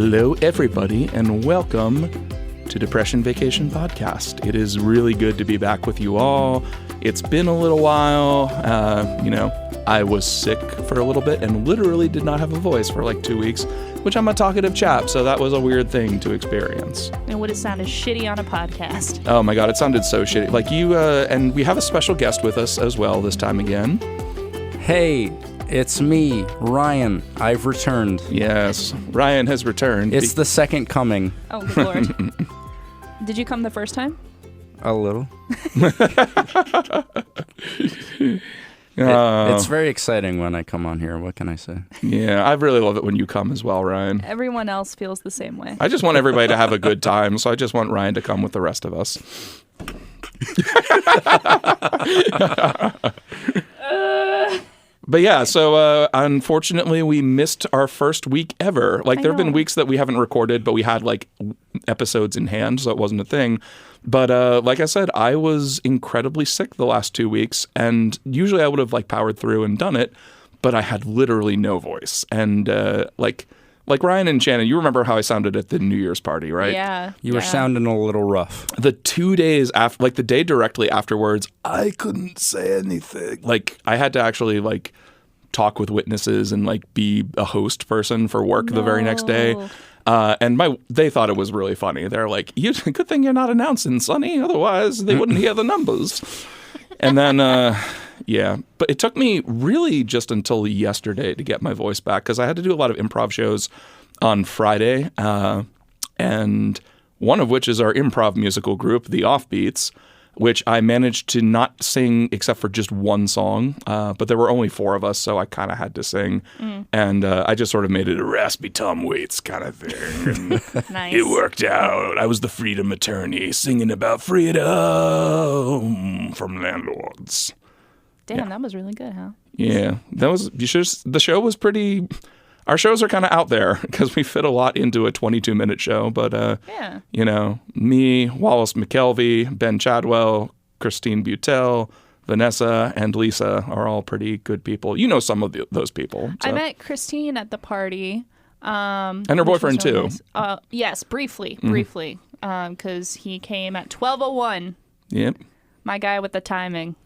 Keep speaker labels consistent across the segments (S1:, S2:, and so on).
S1: Hello, everybody, and welcome to Depression Vacation Podcast. It is really good to be back with you all. It's been a little while. I was sick for a little bit and literally did not have a voice for like 2 weeks, which I'm a talkative chap, so that was a weird thing to experience.
S2: It would have sounded shitty on a podcast.
S1: Oh my god, it sounded so shitty. Like you, and we have a special guest with us as well this time again.
S3: Hey, it's me, Ryan. I've returned.
S1: Yes, Ryan has returned.
S3: It's the second coming.
S2: Oh, good lord. Did you come the first time?
S3: A little. It's very exciting when I come on here. What can I say?
S1: Yeah, I really love it when you come as well, Ryan.
S2: Everyone else feels the same way.
S1: I just want everybody to have a good time, so I just want Ryan to come with the rest of us. But yeah, so unfortunately we missed our first week ever. Like there have been weeks that we haven't recorded, but we had like episodes in hand, so it wasn't a thing. But like I said, I was incredibly sick the last 2 weeks, and usually I would have like powered through and done it, but I had literally no voice. And like Ryan and Shannon, you remember how I sounded at the New Year's party, right?
S2: Yeah.
S3: You were sounding a little rough.
S1: The 2 days after, like the day directly afterwards, I couldn't say anything. Like I had to actually like talk with witnesses and like be a host person for work the very next day. And they thought it was really funny. They're like, good thing you're not announcing, Sonny. Otherwise, they wouldn't hear the numbers. And then, yeah. But it took me really just until yesterday to get my voice back because I had to do a lot of improv shows on Friday. And one of which is our improv musical group, The Offbeats, which I managed to not sing except for just one song. But there were only 4 of us, so I kind of had to sing. And I just sort of made it a raspy Tom Waits kind of thing.
S2: Nice.
S1: It worked out. I was the freedom attorney singing about freedom from landlords.
S2: Damn, that was really good, huh?
S1: Yeah, the show was pretty... Our shows are kind of out there because we fit a lot into a 22-minute show. But, you know, me, Wallace McKelvey, Ben Chadwell, Christine Butel, Vanessa, and Lisa are all pretty good people. You know some of those people. So.
S2: I met Christine at the party.
S1: And her boyfriend, too.
S2: Nice. Yes, briefly, because he came at 12:01.
S1: Yep.
S2: My guy with the timing.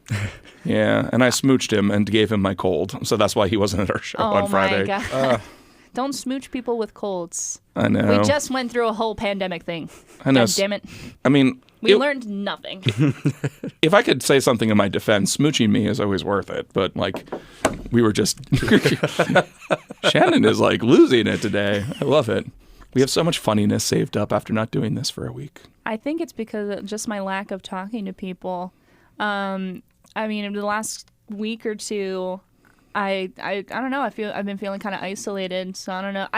S1: Yeah, and I smooched him and gave him my cold, so that's why he wasn't at our show on Friday.
S2: Oh, my God. Don't smooch people with colds.
S1: I know.
S2: We just went through a whole pandemic thing.
S1: I know.
S2: God damn it.
S1: I mean...
S2: We learned nothing.
S1: If I could say something in my defense, smooching me is always worth it, but, like, we were just... Shannon is, like, losing it today. I love it. We have so much funniness saved up after not doing this for a week.
S2: I think it's because of just my lack of talking to people. I mean, in the last week or two, I don't know. I've been feeling kind of isolated. So I don't know.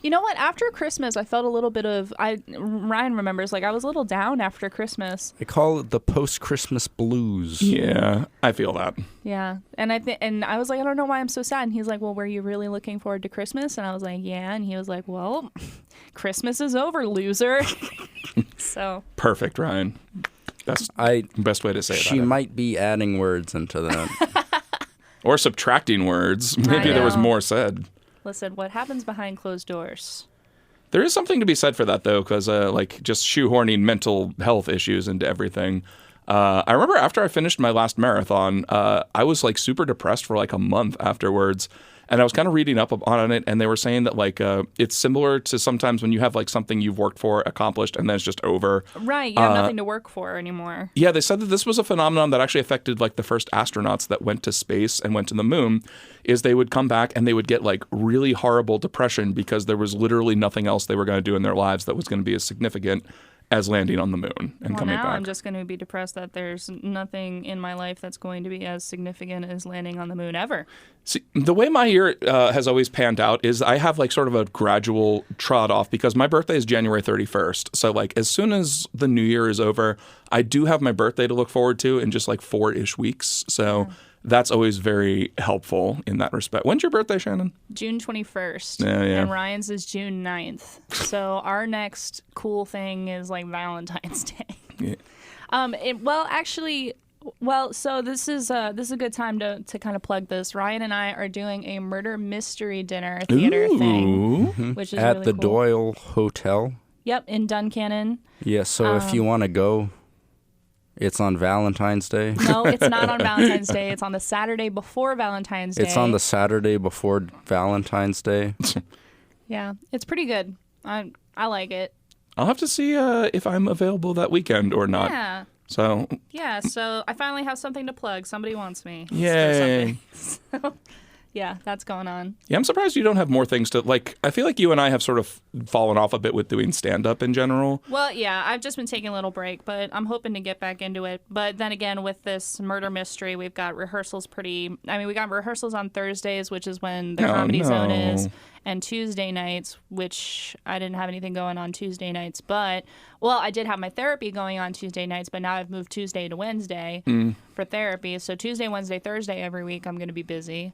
S2: You know what? After Christmas, I felt a little bit of. Ryan remembers, like I was a little down after Christmas.
S3: They call it the post-Christmas blues.
S1: Yeah, I feel that.
S2: Yeah, and I was like, I don't know why I'm so sad. And he's like, well, were you really looking forward to Christmas? And I was like, yeah. And he was like, well, Christmas is over, loser. So
S1: perfect, Ryan. That's best way to say it.
S3: She might be adding words into that.
S1: Or subtracting words. Maybe there was more said.
S2: Listen, what happens behind closed doors?
S1: There is something to be said for that, though, because like just shoehorning mental health issues into everything. I remember after I finished my last marathon, I was like super depressed for like a month afterwards. And I was kind of reading up on it, and they were saying that like it's similar to sometimes when you have like something you've worked for, accomplished, and then it's just over.
S2: Right, you have nothing to work for anymore.
S1: Yeah, they said that this was a phenomenon that actually affected like the first astronauts that went to space and went to the moon, is they would come back and they would get like really horrible depression because there was literally nothing else they were going to do in their lives that was going to be as significant as landing on the moon and coming back.
S2: I'm just going to be depressed that there's nothing in my life that's going to be as significant as landing on the moon ever.
S1: See, the way my year has always panned out is I have like sort of a gradual trot off because my birthday is January 31st. So like as soon as the new year is over, I do have my birthday to look forward to in just like 4-ish weeks. So that's always very helpful in that respect. When's your birthday, Shannon?
S2: June 21st.
S1: Yeah.
S2: And Ryan's is June 9th. So our next cool thing is like Valentine's Day.
S1: Yeah.
S2: Well, actually, Well, so this is a good time to kind of plug this. Ryan and I are doing a murder mystery dinner theater thing, which is
S3: At
S2: really
S3: the
S2: cool.
S3: Doyle Hotel.
S2: Yep, in Duncannon.
S3: Yeah, so if you want to go, it's on Valentine's Day.
S2: No, it's not on Valentine's Day. It's on the Saturday before Valentine's Day.
S3: It's on the Saturday before Valentine's Day.
S2: Yeah, it's pretty good. I like it.
S1: I'll have to see if I'm available that weekend or not.
S2: Yeah.
S1: So
S2: Yeah, so I finally have something to plug. Somebody wants me.
S1: yay.
S2: So, yeah, that's going on.
S1: Yeah, I'm surprised you don't have more things to like. I feel like you and I have sort of fallen off a bit with doing stand-up in general.
S2: Well, yeah, I've just been taking a little break, but I'm hoping to get back into it. But then again, with this murder mystery, we've got rehearsals we got rehearsals on Thursdays, which is when the Comedy Zone is, and Tuesday nights, which I didn't have anything going on Tuesday nights. But, well, I did have my therapy going on Tuesday nights, but now I've moved Tuesday to Wednesday for therapy. So Tuesday, Wednesday, Thursday every week, I'm going to be busy.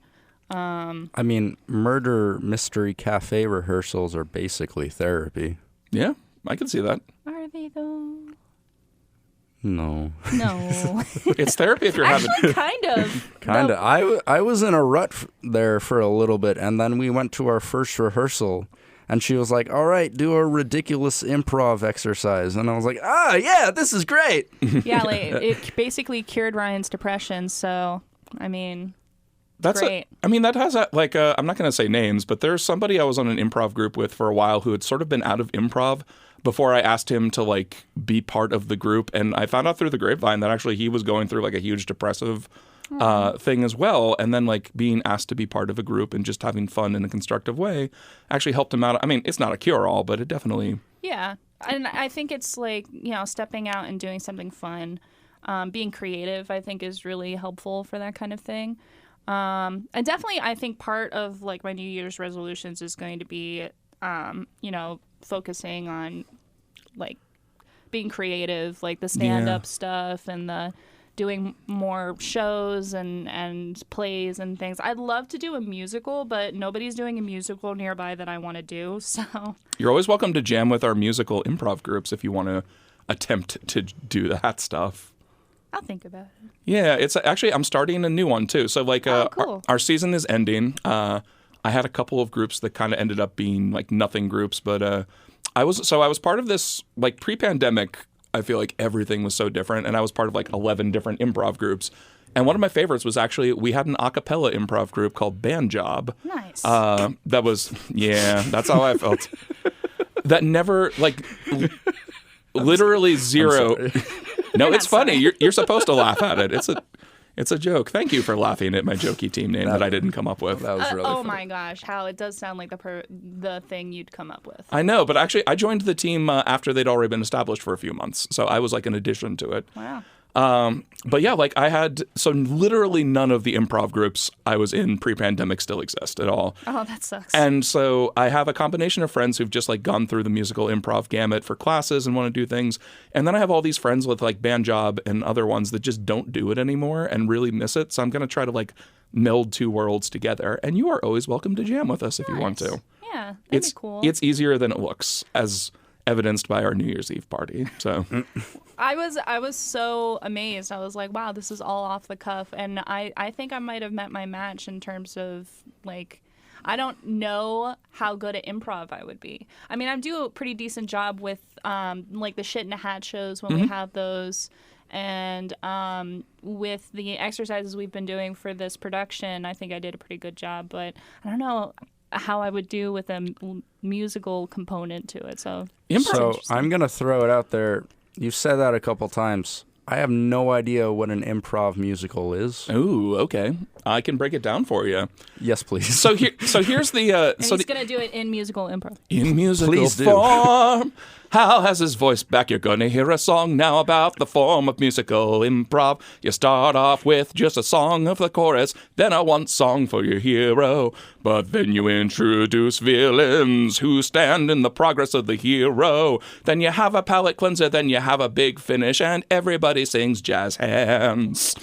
S3: I mean, murder mystery cafe rehearsals are basically therapy.
S1: Yeah, I can see that.
S2: Are they though?
S3: No.
S2: No.
S1: It's therapy if you're having.
S2: Actually, kind of.
S3: Kind of. I was in a rut there for a little bit, and then we went to our first rehearsal, and she was like, all right, do a ridiculous improv exercise. And I was like, yeah, this is great.
S2: Yeah, like, it basically cured Ryan's depression, so, I mean...
S1: That's
S2: great.
S1: that has I'm not going to say names, but there's somebody I was on an improv group with for a while who had sort of been out of improv before I asked him to like be part of the group, and I found out through the grapevine that actually he was going through like a huge depressive thing as well, and then like being asked to be part of a group and just having fun in a constructive way actually helped him out. I mean, it's not a cure-all, but it definitely...
S2: Yeah, and I think it's like, stepping out and doing something fun, being creative, I think is really helpful for that kind of thing. And definitely, I think part of like my New Year's resolutions is going to be, focusing on like being creative, like the stand-up stuff and the doing more shows and plays and things. I'd love to do a musical, but nobody's doing a musical nearby that I want to do. So
S1: you're always welcome to jam with our musical improv groups if you want to attempt to do that stuff.
S2: I'll think about it.
S1: Yeah, it's actually, I'm starting a new one too. So like
S2: cool.
S1: our season is ending. I had a couple of groups that kind of ended up being like nothing groups, but I was part of this like pre-pandemic. I feel like everything was so different, and I was part of like 11 different improv groups. And one of my favorites was actually we had an a cappella improv group called Band Job.
S2: Nice.
S1: That was that's how I felt. That never like literally zero. No, it's funny. You're supposed to laugh at it. It's a joke. Thank you for laughing at my jokey team name that I didn't come up with.
S3: That was really funny.
S2: My gosh, how it does sound like the thing you'd come up with.
S1: I know, but actually I joined the team after they'd already been established for a few months. So I was like an addition to it.
S2: Wow.
S1: But yeah, like so literally none of the improv groups I was in pre-pandemic still exist at all.
S2: Oh, that sucks.
S1: And so I have a combination of friends who've just like gone through the musical improv gamut for classes and want to do things. And then I have all these friends with like Band Job and other ones that just don't do it anymore and really miss it. So I'm going to try to like meld two worlds together. And you are always welcome to jam with us if you want to.
S2: Yeah, that'd be cool.
S1: It's easier than it looks, as evidenced by our New Year's Eve party. So
S2: I was so amazed. I was like, wow, this is all off the cuff. And I think I might have met my match in terms of like, I don't know how good at improv I would be. I mean, I do a pretty decent job with like the shit in a hat shows when we have those. And with the exercises we've been doing for this production, I think I did a pretty good job. But I don't know how I would do with a musical component to it. So
S3: I'm going to throw it out there. You've said that a couple times. I have no idea what an improv musical is.
S1: Ooh, okay. I can break it down for you.
S3: Yes, please.
S1: So here's the
S2: and he's going to do it in musical improv.
S1: In musical
S3: Please do.
S1: form. Hal has his voice back. You're going to hear a song now about the form of musical improv. You start off with just a song of the chorus, then a one song for your hero. But then you introduce villains who stand in the progress of the hero. Then you have a palate cleanser, then you have a big finish, and everybody sings jazz hands.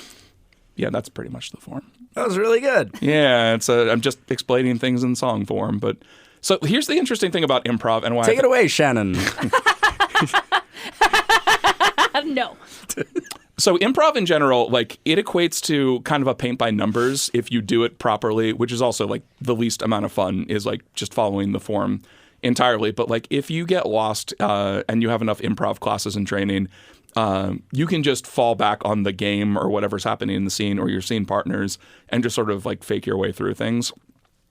S1: Yeah, that's pretty much the form.
S3: That was really good.
S1: Yeah, I'm just explaining things in song form, but so here's the interesting thing about improv and why.
S3: Take it away, Shannon.
S2: No.
S1: So improv in general, like it equates to kind of a paint by numbers if you do it properly, which is also like the least amount of fun is like just following the form entirely. But like if you get lost and you have enough improv classes and training, you can just fall back on the game or whatever's happening in the scene or your scene partners and just sort of like fake your way through things.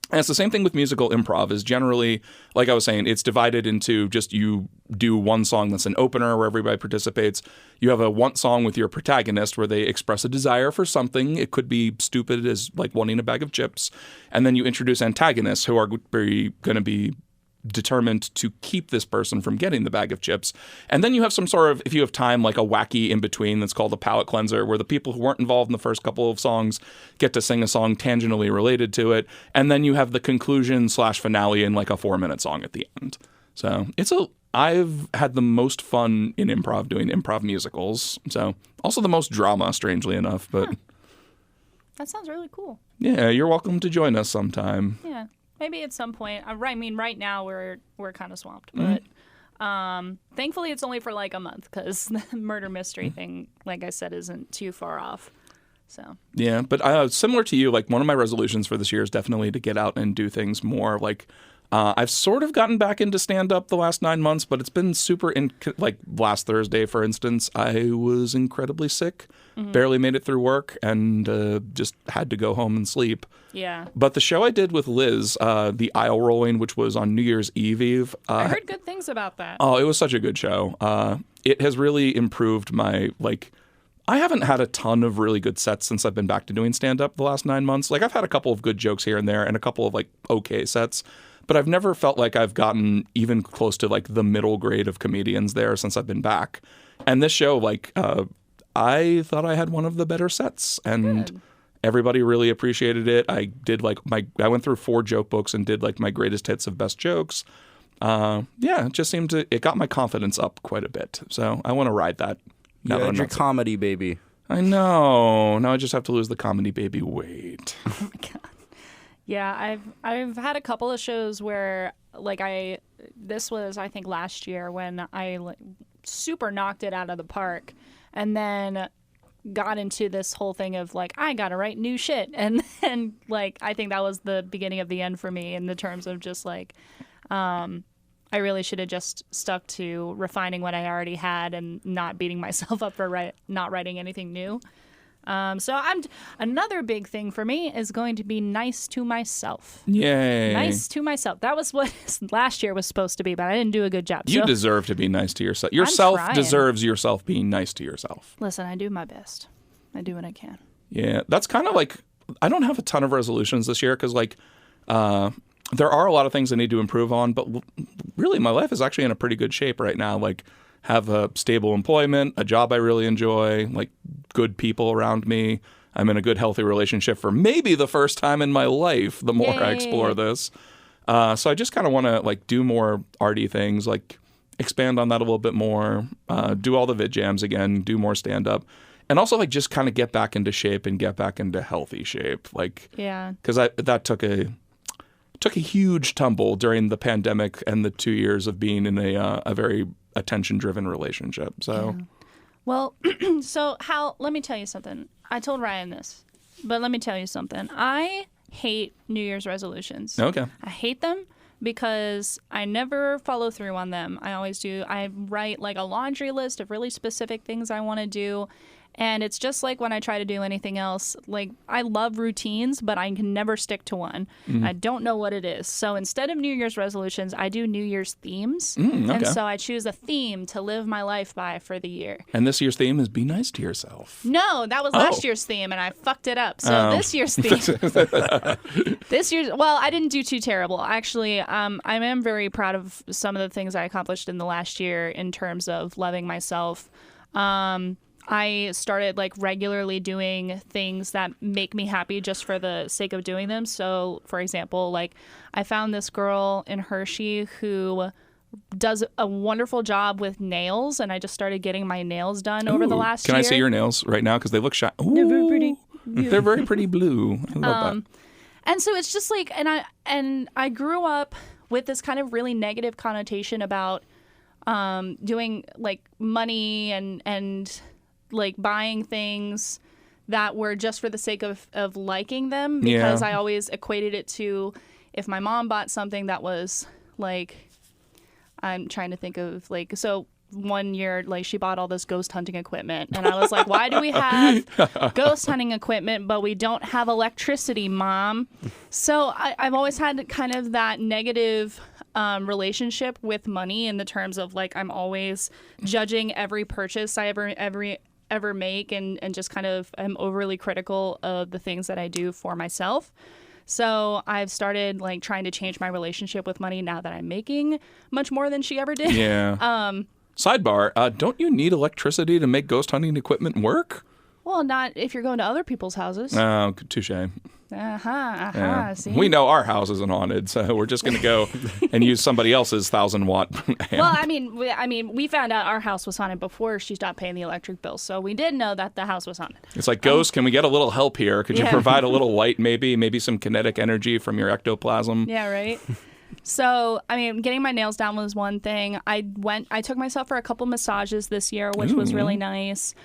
S1: And it's the same thing with musical improv is generally, like I was saying, it's divided into just you do one song that's an opener where everybody participates. You have a one song with your protagonist where they express a desire for something. It could be stupid as like wanting a bag of chips. And then you introduce antagonists who are going to be determined to keep this person from getting the bag of chips. And then you have some sort of, if you have time, like a wacky in between that's called a palate cleanser, where the people who weren't involved in the first couple of songs get to sing a song tangentially related to it. And then you have the conclusion / finale in like a 4-minute song at the end. So I've had the most fun in improv doing improv musicals. So also the most drama, strangely enough, but
S2: That sounds really cool.
S1: yeah, you're welcome to join us sometime.
S2: Yeah. Maybe at some point. I mean, right now we're kind of swamped, but thankfully it's only for like a month because the murder mystery thing, like I said, isn't too far off. So
S1: yeah, but similar to you, like one of my resolutions for this year is definitely to get out and do things more. Like I've sort of gotten back into stand-up the last 9 months, but it's been super like last Thursday, for instance, I was incredibly sick, barely made it through work, and just had to go home and sleep.
S2: yeah,
S1: But the show I did with Liz, the aisle rolling, which was on New Year's Eve,
S2: I heard good things about that.
S1: oh, it was such a good show. It has really improved my, like, I haven't had a ton of really good sets since I've been back to doing stand-up the last 9 months. Like, I've had a couple of good jokes here and there and a couple of, like, okay sets. But I've never felt like I've gotten even close to, like, the middle grade of comedians there since I've been back. And this show, like, I thought I had one of the better sets. And
S2: Good.
S1: everybody really appreciated it. I did, like, I went through 4 joke books and did, like, my greatest hits of best jokes. Yeah, it just seemed to, it got my confidence up quite a bit. So I want to ride that. Now that
S3: Yeah,
S1: I'm
S3: your
S1: not sick.
S3: comedy baby.
S1: I know. Now I just have to lose the comedy baby weight.
S2: Oh my god. Yeah, I've had a couple of shows where like this was I think last year when I like, super knocked it out of the park, and then got into this whole thing of like I gotta write new shit, and then like I think that was the beginning of the end for me in the terms of just like I really should have just stuck to refining what I already had and not beating myself up for not writing anything new. So another big thing for me is going to be nice to myself.
S1: Yay.
S2: Nice to myself. That was what last year was supposed to be, but I didn't do a good job.
S1: You
S2: so,
S1: deserve to be nice to yourself. Yourself
S2: trying.
S1: deserves yourself being nice to yourself.
S2: listen, I do my best. I do what I can.
S1: Yeah, that's kind of like, I don't have a ton of resolutions this year because like there are a lot of things I need to improve on, but really my life is actually in a pretty good shape right now. Like have a stable employment, a job I really enjoy, like good people around me. I'm in a good, healthy relationship for maybe the first time in my life, the more I explore
S2: Yay.
S1: this. So I just kind of want to like do more arty things, like expand on that a little bit more, do all the vid jams again, do more stand-up. And also like just kind of get back into shape and get back into healthy shape. Like,
S2: Yeah.
S1: because that took a huge tumble during the pandemic and the 2 years of being in a very attention-driven relationship. So,
S2: Well, so let me tell you something. I told Ryan this, but let me tell you something. I hate New Year's resolutions.
S1: okay.
S2: I hate them because I never follow through on them. I always do. I write like a laundry list of really specific things I want to do. And it's just like when I try to do anything else. Like, I love routines, but I can never stick to one. I don't know what it is. So instead of New Year's resolutions, I do New Year's themes.
S1: okay.
S2: And so I choose a theme to live my life by for the year.
S1: And this year's theme is be nice to yourself.
S2: No, that was last year's theme, and I fucked it up. So this year's theme, well, I didn't do too terrible. Actually, I am very proud of some of the things I accomplished in the last year in terms of loving myself. I started like regularly doing things that make me happy just for the sake of doing them. So, for example, like I found this girl in Hershey who does a wonderful job with nails, and I just started getting my nails done over the
S1: Ooh,
S2: last
S1: Can
S2: year.
S1: I see your nails right now? Because they look shiny.
S2: They're very pretty.
S1: They're very pretty blue. I love that.
S2: And so it's just like, and I grew up with this kind of really negative connotation about doing like money and like buying things that were just for the sake of liking them, because I always equated it to if my mom bought something that was like, I'm trying to think of like, so one year, like she bought all this ghost hunting equipment, and I was like, why do we have ghost hunting equipment but we don't have electricity, Mom? So I've always had kind of that negative relationship with money, in the terms of like I'm always judging every purchase I ever make, and just kind of am overly critical of the things that I do for myself. So I've started like trying to change my relationship with money now that I'm making much more than she ever did.
S1: Yeah. Sidebar, don't you need electricity to make ghost hunting equipment work?
S2: Well, not if you're going to other people's houses.
S1: Oh, touche.
S2: Yeah. See?
S1: We know our house isn't haunted, so we're just going to go and use somebody else's 1,000-watt amp.
S2: Well, I mean, we found out our house was haunted before she stopped paying the electric bill, so we did know that the house was haunted.
S1: It's like, Ghost, can we get a little help here? Could you provide a little light, maybe some kinetic energy from your ectoplasm?
S2: Yeah, right. So, I mean, getting my nails done was one thing. I took myself for a couple massages this year, which was really nice.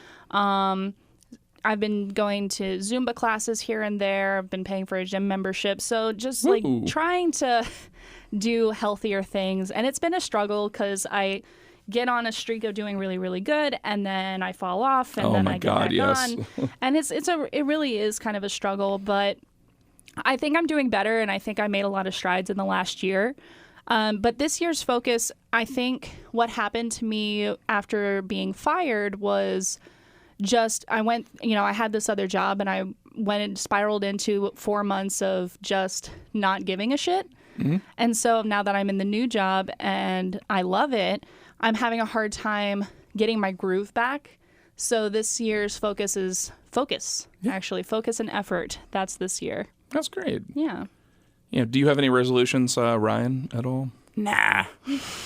S2: I've been going to Zumba classes here and there. I've been paying for a gym membership. So just like trying to do healthier things. And it's been a struggle because I get on a streak of doing really, really good, and then I fall off, and then I get back on. And it really is kind of a struggle, but I think I'm doing better, and I think I made a lot of strides in the last year. But this year's focus, I think what happened to me after being fired was just, I had this other job, and I went and spiraled into 4 months of just not giving a shit. Mm-hmm. And so now that I'm in the new job and I love it, I'm having a hard time getting my groove back. So this year's focus is focus and effort. That's this year.
S1: That's great.
S2: Yeah.
S1: Yeah. Do you have any resolutions, Ryan, at all?
S3: Nah.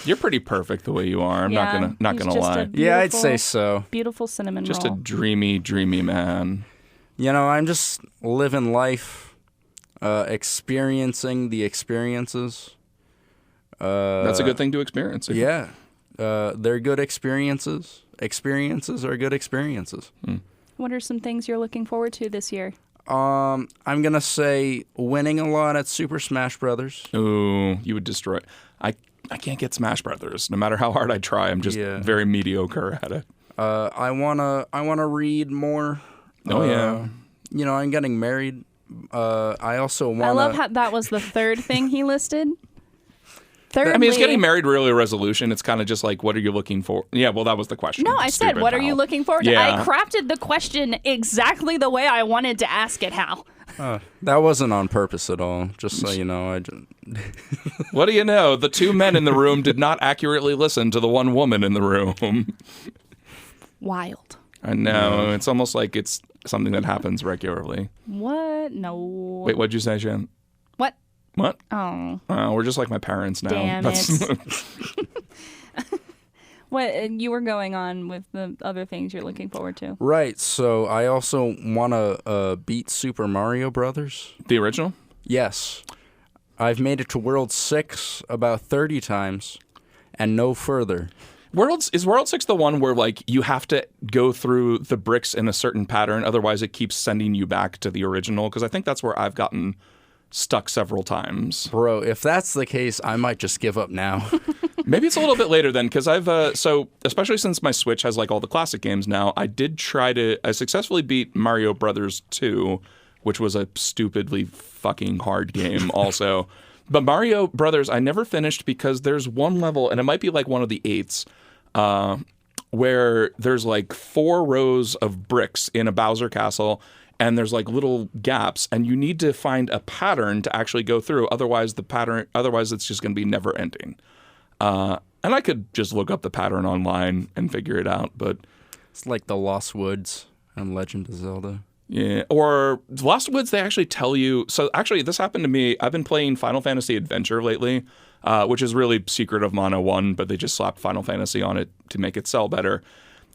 S1: You're pretty perfect the way you are. I'm not gonna lie.
S3: Yeah, I'd say so.
S2: Beautiful cinnamon roll.
S1: Just a dreamy man.
S3: You know, I'm just living life, experiencing the experiences.
S1: That's a good thing to experience.
S3: Yeah. They're good experiences. Experiences are good experiences.
S2: What are some things you're looking forward to this year?
S3: I'm going to say winning a lot at Super Smash Brothers.
S1: Ooh, you would destroy. I can't get Smash Brothers. No matter how hard I try, I'm just very mediocre at it.
S3: I wanna read more.
S1: Oh yeah.
S3: You know, I'm getting married. I also want.
S2: I love how that was the third thing he listed. Thirdly,
S1: I mean, is getting married really a resolution? It's kind of just like, what are you looking for? Yeah, well, that was the question.
S2: No, I said, what are you looking forward to?
S1: Yeah.
S2: I crafted the question exactly the way I wanted to ask it, Hal.
S3: That wasn't on purpose at all. Just so you know,
S1: What do you know? The two men in the room did not accurately listen to the one woman in the room.
S2: Wild.
S1: I know. It's almost like it's something that happens regularly.
S2: What? No.
S1: Wait, what'd you say, Shannon? What?
S2: Oh.
S1: We're just like my parents now.
S2: Damn it. What you were going on with the other things you're looking forward to?
S3: Right. So I also want to beat Super Mario Brothers.
S1: The original?
S3: Yes. I've made it to World 6 about 30 times and no further.
S1: Is World 6 the one where like you have to go through the bricks in a certain pattern, otherwise it keeps sending you back to the original? Because I think that's where I've gotten stuck several times.
S3: Bro, if that's the case, I might just give up now.
S1: Maybe it's a little bit later then, because I've so especially since my Switch has like all the classic games now, I successfully beat Mario Brothers 2, which was a stupidly fucking hard game also. But Mario Brothers I never finished because there's one level, and it might be like one of the 8s, where there's like 4 rows of bricks in a Bowser castle, and there's like little gaps, and you need to find a pattern to actually go through. Otherwise it's just going to be never ending. And I could just look up the pattern online and figure it out, but
S3: it's like the Lost Woods and Legend of Zelda.
S1: Yeah, or Lost Woods, they actually tell you. So actually, this happened to me. I've been playing Final Fantasy Adventure lately, which is really Secret of Mana 1, but they just slapped Final Fantasy on it to make it sell better.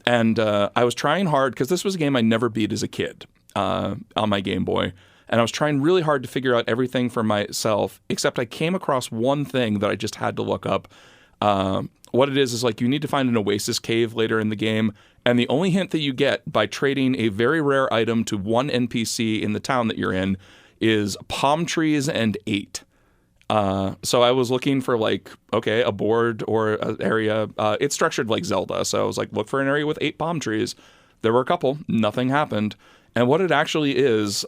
S1: And I was trying hard, because this was a game I never beat as a kid on my Game Boy. And I was trying really hard to figure out everything for myself, except I came across one thing that I just had to look up. What it is like you need to find an oasis cave later in the game, and the only hint that you get by trading a very rare item to one NPC in the town that you're in is palm trees and 8. So I was looking for a board or an area. It's structured like Zelda, so I was like, look for an area with 8 palm trees. There were a couple. Nothing happened. And what it actually is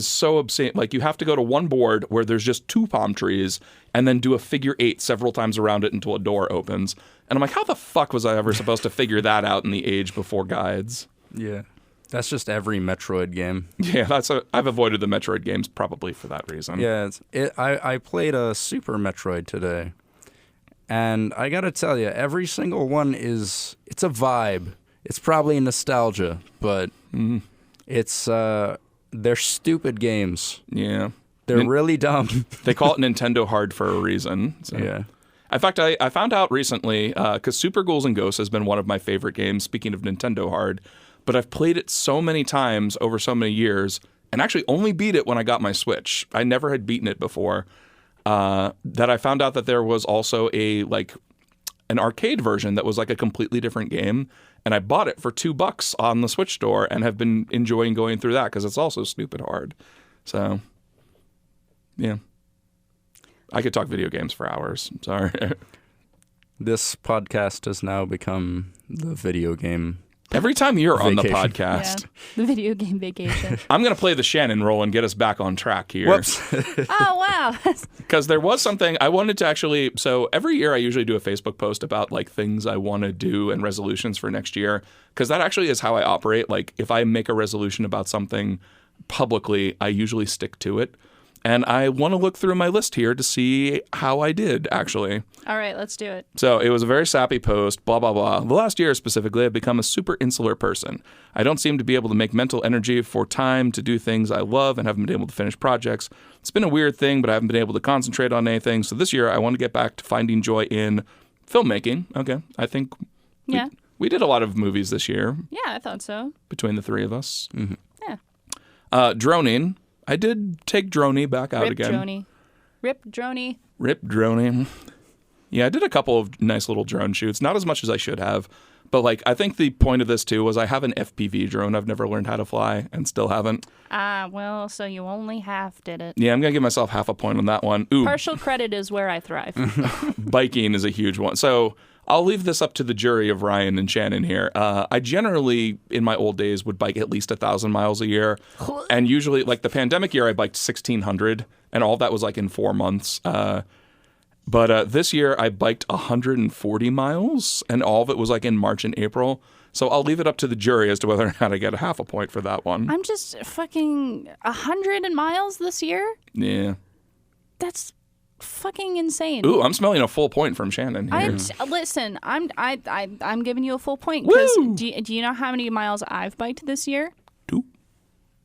S1: so obscene. Like, you have to go to one board where there's just 2 palm trees and then do a figure 8 several times around it until a door opens. And I'm like, how the fuck was I ever supposed to figure that out in the age before guides?
S3: Yeah. That's just every Metroid game.
S1: Yeah, I've avoided the Metroid games probably for that reason.
S3: Yeah, I played a Super Metroid today, and I gotta tell you, every single one it's a vibe. It's probably nostalgia, but it's they're stupid games.
S1: Yeah,
S3: they're really dumb.
S1: They call it Nintendo Hard for a reason. So.
S3: Yeah.
S1: In fact, I found out recently because Super Ghouls and Ghosts has been one of my favorite games. Speaking of Nintendo Hard. But I've played it so many times over so many years and actually only beat it when I got my Switch. I never had beaten it before. That I found out that there was also an arcade version that was like a completely different game. And I bought it for $2 on the Switch store and have been enjoying going through that because it's also stupid hard. So, yeah. I could talk video games for hours. Sorry.
S3: This podcast has now become the video game.
S1: Every time you're
S3: vacation.
S1: On the podcast.
S2: Yeah, the video game vacation.
S1: I'm going to play the Shannon role and get us back on track here.
S3: Whoops.
S2: Oh, wow.
S1: Because there was something I wanted to actually... So every year I usually do a Facebook post about things I want to do and resolutions for next year. Because that actually is how I operate. Like, if I make a resolution about something publicly, I usually stick to it. And I want to look through my list here to see how I did, actually.
S2: All right, let's do it.
S1: So it was a very sappy post, blah, blah, blah. The last year specifically, I've become a super insular person. I don't seem to be able to make mental energy for time to do things I love and haven't been able to finish projects. It's been a weird thing, but I haven't been able to concentrate on anything. So this year, I want to get back to finding joy in filmmaking. Okay, I think we did a lot of movies this year.
S2: Yeah, I thought so.
S1: Between the three of us.
S3: Mm-hmm.
S2: Yeah.
S1: Droning. I did take Droney back out again.
S2: Rip Droney.
S1: Rip Droney. Yeah, I did a couple of nice little drone shoots. Not as much as I should have. But I think the point of this too was I have an FPV drone I've never learned how to fly and still haven't.
S2: Well, so you only half did it.
S1: Yeah, I'm going to give myself half a point on that one. Ooh.
S2: Partial credit is where I thrive.
S1: Biking is a huge one. So I'll leave this up to the jury of Ryan and Shannon here. I generally, in my old days, would bike at least 1,000 miles a year. And usually, the pandemic year, I biked 1,600. And all of that was in 4 months. But this year, I biked 140 miles. And all of it was in March and April. So I'll leave it up to the jury as to whether or not I get a half a point for that one.
S2: I'm just fucking 100 miles this year?
S1: Yeah.
S2: That's fucking insane.
S1: Ooh, I'm smelling a full point from Shannon here.
S2: Listen, I'm giving you a full point because
S1: Woo!
S2: do you know how many miles I've biked this year?
S1: 2.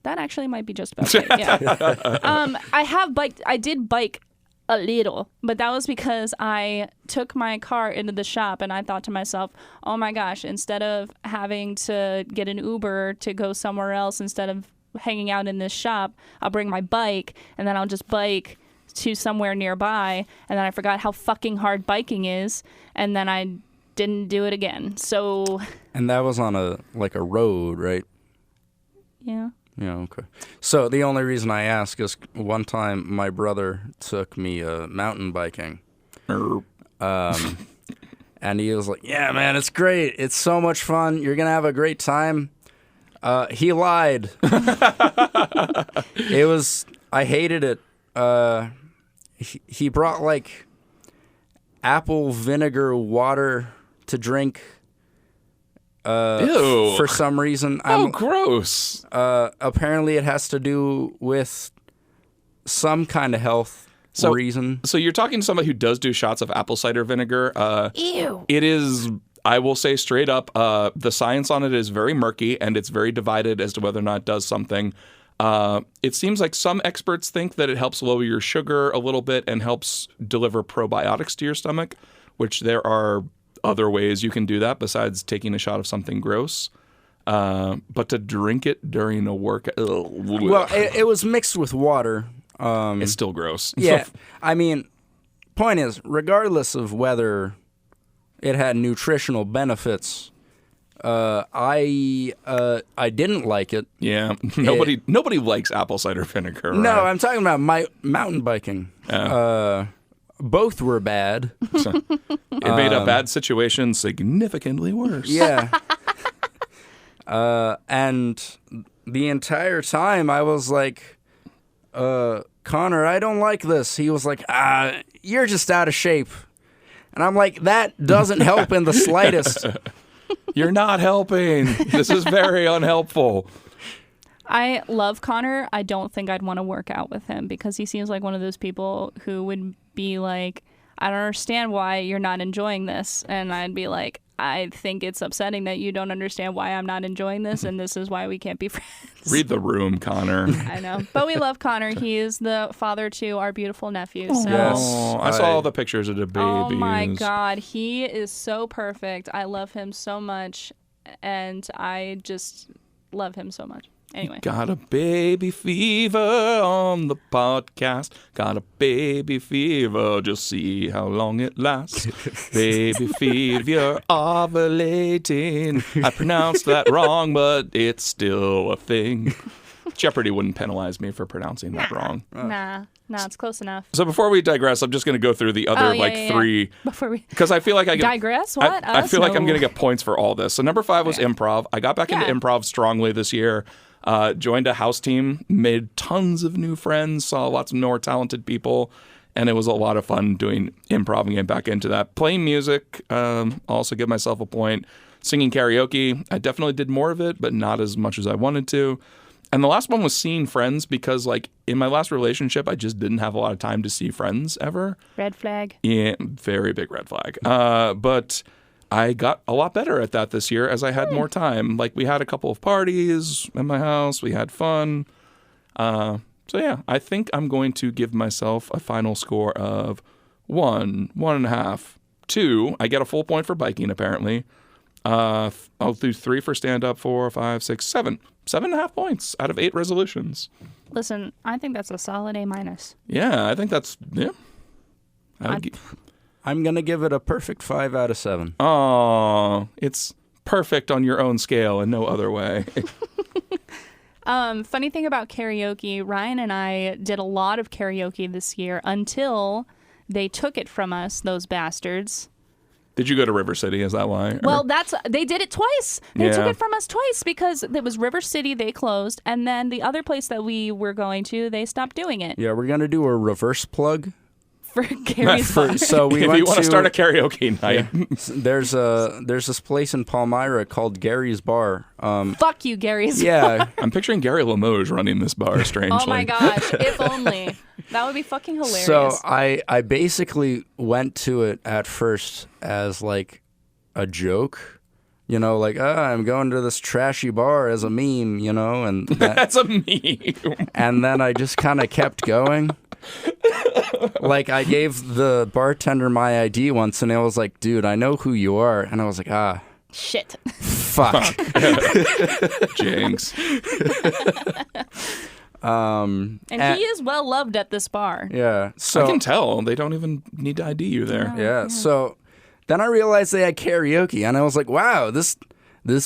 S2: That actually might be just about right. Yeah. I did bike a little, but that was because I took my car into the shop and I thought to myself, oh my gosh, instead of having to get an Uber to go somewhere else, instead of hanging out in this shop, I'll bring my bike and then I'll just bike to somewhere nearby, and then I forgot how fucking hard biking is, and then I didn't do it again. So.
S3: And that was on a road, right?
S2: Yeah.
S3: Yeah, okay. So the only reason I ask is one time my brother took me mountain biking. And he was like, yeah, man, it's great. It's so much fun. You're going to have a great time. He lied. I hated it. He brought apple vinegar water to drink.
S1: Ew.
S3: For some reason.
S1: Gross.
S3: Apparently it has to do with some kind of health reason.
S1: So you're talking to somebody who does do shots of apple cider vinegar.
S2: Ew.
S1: It is, I will say straight up, the science on it is very murky and it's very divided as to whether or not it does something. It seems like some experts think that it helps lower your sugar a little bit and helps deliver probiotics to your stomach, which there are other ways you can do that besides taking a shot of something gross. But to drink it during a workout...
S3: Well, it was mixed with water.
S1: It's still gross.
S3: Yeah. I mean, point is, regardless of whether It had nutritional benefits. I didn't like it.
S1: Yeah, nobody likes apple cider vinegar.
S3: No,
S1: right?
S3: I'm talking about mountain biking. Both were bad.
S1: So, it made a bad situation significantly worse.
S3: Yeah. And the entire time I was like, Connor, I don't like this. He was like, you're just out of shape. And I'm like, that doesn't help in the slightest.
S1: You're not helping. This is very unhelpful.
S2: I love Connor. I don't think I'd want to work out with him because he seems like one of those people who would be like, I don't understand why you're not enjoying this. And I'd be like, I think it's upsetting that you don't understand why I'm not enjoying this, and this is why we can't be friends.
S1: Read the room, Connor.
S2: I know. But we love Connor. He is the father to our beautiful nephew. So.
S3: Yes.
S1: Oh, I saw all the pictures of the babies.
S2: Oh my God. He is so perfect. I love him so much, and I just love him so much. Anyway.
S1: Got a baby fever on the podcast. Got a baby fever. Just see how long it lasts. Baby fever ovulating. I pronounced that wrong, but it's still a thing. Jeopardy wouldn't penalize me for pronouncing that wrong.
S2: Nah, it's close enough.
S1: So before we digress, I'm just going to go through the other three.
S2: Before we
S1: because I feel like I can
S2: digress. What?
S1: I feel like I'm going to get points for all this. So number 5 was improv. I got back into improv strongly this year. Joined a house team, made tons of new friends, saw lots of more talented people, and it was a lot of fun doing improv and getting back into that. Playing music, also give myself a point. Singing karaoke, I definitely did more of it, but not as much as I wanted to. And the last one was seeing friends because, like, in my last relationship, I just didn't have a lot of time to see friends ever.
S2: Red flag.
S1: Yeah, very big red flag. But I got a lot better at that this year as I had more time. Like, we had a couple of parties at my house. We had fun. So, yeah, I think I'm going to give myself a final score of 1, 1.5, 2. I get a full point for biking, apparently. I'll do 3 for stand-up, 4, 5, 6, 7. 7.5 points out of 8 resolutions.
S2: Listen, I think that's a solid A-.
S1: Yeah, I think that's, yeah.
S3: I'm going to give it a perfect 5 out of 7.
S1: Oh, it's perfect on your own scale and no other way.
S2: Funny thing about karaoke, Ryan and I did a lot of karaoke this year until they took it from us, those bastards.
S1: Did you go to River City? Is that why?
S2: Well, they did it twice. They took it from us twice because it was River City, they closed, and then the other place that we were going to, they stopped doing it.
S3: Yeah, we're going to do a reverse plug.
S2: For Gary's bar.
S3: So we
S1: if
S3: went
S1: you want to start a karaoke night.
S3: Yeah. There's this place in Palmyra called Gary's Bar.
S2: Fuck you, Gary's
S3: Yeah.
S2: Bar.
S1: I'm picturing Gary Limoges running this bar, strangely.
S2: Oh my gosh, if only. That would be fucking hilarious.
S3: So I basically went to it at first as like a joke. You know, like, I'm going to this trashy bar as a meme, you know, and
S1: That's a meme.
S3: And then I just kind of kept going. Like, I gave the bartender my ID once, and it was like, dude, I know who you are. And I was like,
S2: shit.
S3: Fuck.
S1: Jinx.
S2: And he is well loved at this bar.
S3: Yeah. So
S1: I can tell. They don't even need to ID you there.
S3: Yeah. So then I realized they had karaoke, and I was like, wow, this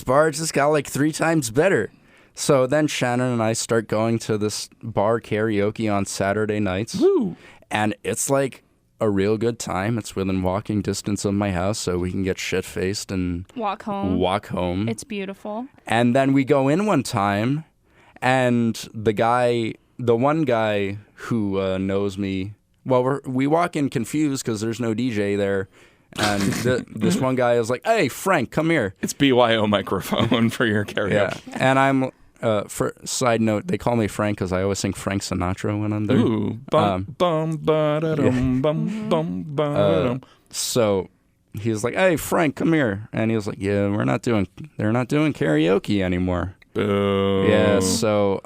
S3: bar just got like 3 times better. So then Shannon and I start going to this bar karaoke on Saturday nights.
S1: Woo.
S3: And it's like a real good time. It's within walking distance of my house, so we can get shit-faced and
S2: walk home. It's beautiful.
S3: And then we go in one time, and the one guy who knows me, well, we walk in confused because there's no DJ there. And this one guy is like, hey, Frank, come here.
S1: It's BYO microphone for your karaoke.
S3: Yeah. And I'm, for side note, they call me Frank because I always sing Frank Sinatra when I'm there.
S1: Ooh. Bum, bum, ba-da-dum, bum, bum, ba-da-dum.
S3: So he's like, hey, Frank, come here. And he was like, yeah, they're not doing karaoke anymore.
S1: Boo.
S3: Yeah, so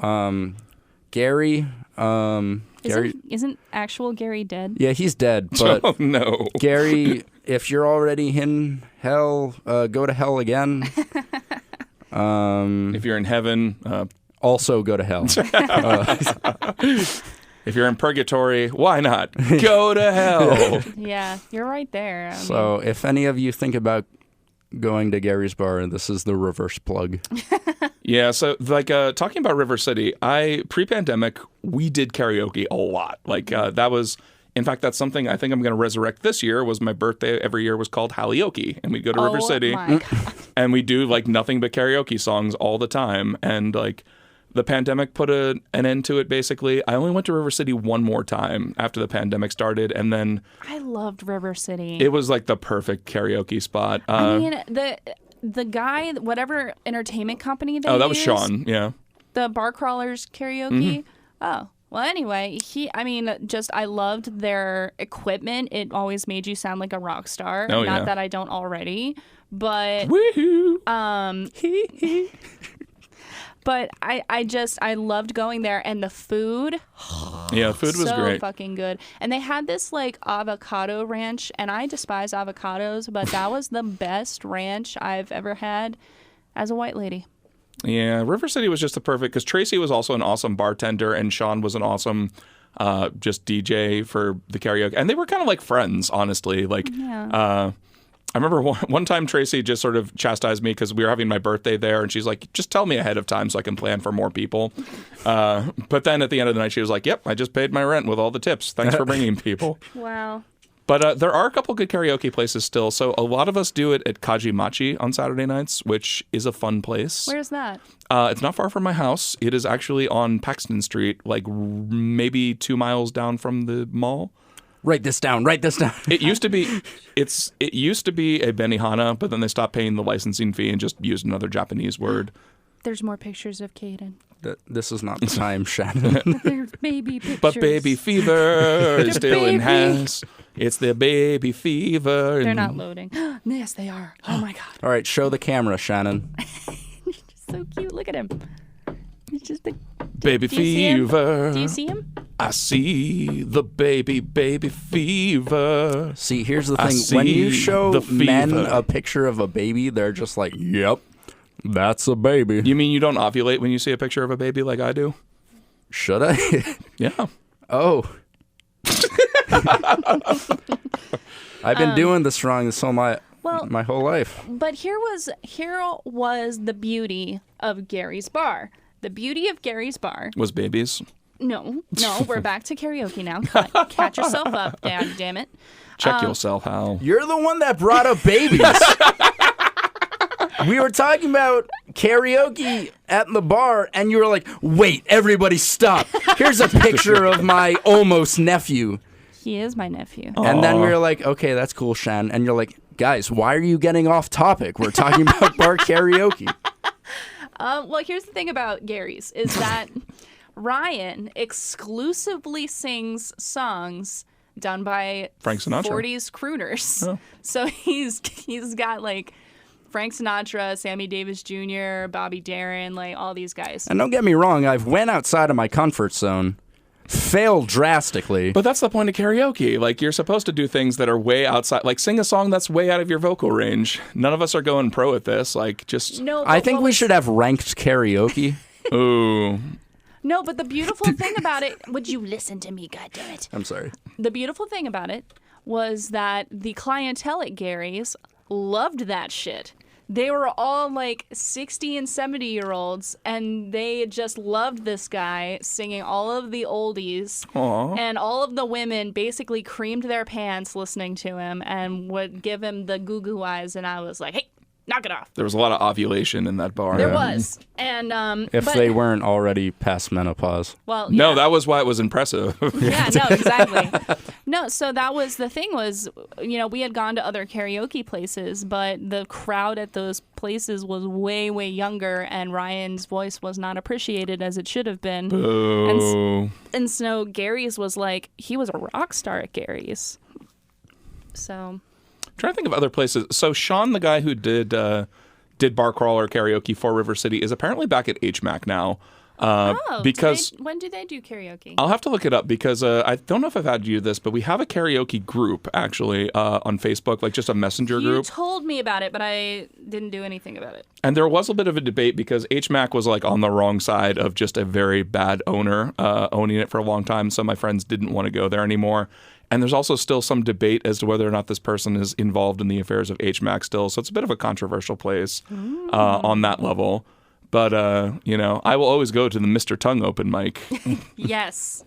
S3: Gary...
S2: Isn't actual Gary dead?
S3: Yeah, he's dead, but
S1: oh, no.
S3: Gary, if you're already in hell, go to hell again.
S1: If you're in heaven,
S3: also go to hell.
S1: If you're in purgatory, why not? Go to hell.
S2: Yeah, you're right there. I
S3: So if any of you think about going to Gary's Bar, this is the reverse plug.
S1: Yeah, so like talking about River City, pre-pandemic, we did karaoke a lot. Like that was, in fact, that's something I think I'm going to resurrect this year. Was my birthday every year was called Halioke, and we'd go to River City,
S2: my God.
S1: and we do like nothing but karaoke songs all the time. And like the pandemic put an end to it. Basically, I only went to River City one more time after the pandemic started, and then
S2: I loved River City.
S1: it was like the perfect karaoke spot.
S2: I mean, the guy, whatever entertainment company they
S1: that was
S2: used,
S1: Sean. Yeah.
S2: the Bar Crawlers karaoke. Oh, well, anyway, I loved their equipment. It always made you sound like a rock star.
S1: Oh,
S2: Not
S1: yeah.
S2: that I don't already, but
S1: Woohoo!
S2: but I loved going there, and the food.
S1: Yeah, food was
S2: so
S1: great.
S2: fucking good. And they had this like avocado ranch, and I despise avocados, but that was the best ranch I've ever had as a white lady.
S1: Yeah, River City was just the perfect, because Tracy was also an awesome bartender, and Sean was an awesome just DJ for the karaoke. And they were kind of like friends, honestly. Like,
S2: Yeah.
S1: I remember one time Tracy just sort of chastised me because we were having my birthday there, and she's like, just tell me ahead of time so I can plan for more people. But then at the end of the night, she was like, yep, I just paid my rent with all the tips. Thanks for bringing people.
S2: Wow.
S1: But there are a couple good karaoke places still. So a lot of us do it at Kajimachi on Saturday nights, which is a fun place.
S2: Where's that?
S1: It's not far from my house. It is actually on Paxton Street, like maybe 2 miles down from the mall.
S3: Write this down.
S1: It used to be a Benihana, but then they stopped paying the licensing fee and just used another Japanese word.
S2: There's more pictures of Caden.
S3: This is not the time, Shannon.
S2: There's baby pictures.
S1: But baby fever is still in
S2: baby.
S1: house. It's the baby fever.
S2: They're not loading. Yes, they are. Oh my God.
S3: All right, show the camera, Shannon.
S2: So cute. Look at him. He's just a
S1: Baby
S2: Do you see him?
S1: fever.
S2: Do you see him?
S1: I see the baby fever.
S3: See, here's the
S1: I
S3: thing. When you
S1: see
S3: show
S1: the
S3: men
S1: fever.
S3: a picture of a baby, they're just like, yep, that's a baby.
S1: You mean you don't ovulate when you see a picture of a baby like I do?
S3: Should I?
S1: Yeah.
S3: Oh. I've been doing this wrong my whole life.
S2: But here was the beauty of Gary's Bar. The beauty of Gary's Bar.
S1: Was babies?
S2: No, we're back to karaoke now. Catch yourself up, damn it.
S1: Check yourself, Hal.
S3: You're the one that brought up babies. We were talking about karaoke at the bar, and you were like, wait, everybody stop. Here's a picture of my almost nephew.
S2: He is my nephew.
S3: And then we were like, okay, that's cool, Shan. And you're like, guys, why are you getting off topic? We're talking about bar karaoke.
S2: Well, here's the thing about Gary's is that Ryan exclusively sings songs done by
S1: Frank Sinatra.
S2: 40s crooners.
S1: Oh.
S2: So he's got like Frank Sinatra, Sammy Davis Jr., Bobby Darin, like all these guys.
S3: And don't get me wrong, I've went outside of my comfort zone, failed drastically.
S1: But that's the point of karaoke. Like, you're supposed to do things that are way outside. Like, sing a song that's way out of your vocal range. None of us are going pro at this. Like, just...
S2: No,
S3: I think we should have ranked karaoke.
S1: Ooh.
S2: No, but the beautiful thing about it, would you listen to me, goddammit?
S3: I'm sorry.
S2: The beautiful thing about it was that the clientele at Gary's loved that shit. They were all like 60 and 70-year-olds, and they just loved this guy singing all of the oldies.
S1: Aw.
S2: And all of the women basically creamed their pants listening to him and would give him the goo-goo eyes. And I was like, hey, knock it off.
S1: There was a lot of ovulation in that bar.
S2: There was. And
S3: If they weren't already past menopause.
S2: well,
S1: No,
S2: yeah.
S1: that was why it was impressive.
S2: Yeah, no, exactly. No, so that was the thing was, you know, we had gone to other karaoke places, but the crowd at those places was way, way younger, and Ryan's voice was not appreciated as it should have been.
S1: Ooh.
S2: And so Gary's was like, he was a rock star at Gary's. So,
S1: Trying to think of other places. So Sean, the guy who did Bar Crawler karaoke for River City, is apparently back at HMAC now. Because
S2: when do they do karaoke?
S1: I'll have to look it up because I don't know if I've had you do this, but we have a karaoke group actually on Facebook, like just a messenger
S2: You
S1: group.
S2: told me about it, but I didn't do anything about it.
S1: And there was a bit of a debate because HMAC was like on the wrong side of just a very bad owner owning it for a long time. So my friends didn't want to go there anymore. And there's also still some debate as to whether or not this person is involved in the affairs of HMAC still. So it's a bit of a controversial place on that level. But, I will always go to the Mr. Tongue open mic
S2: Yes.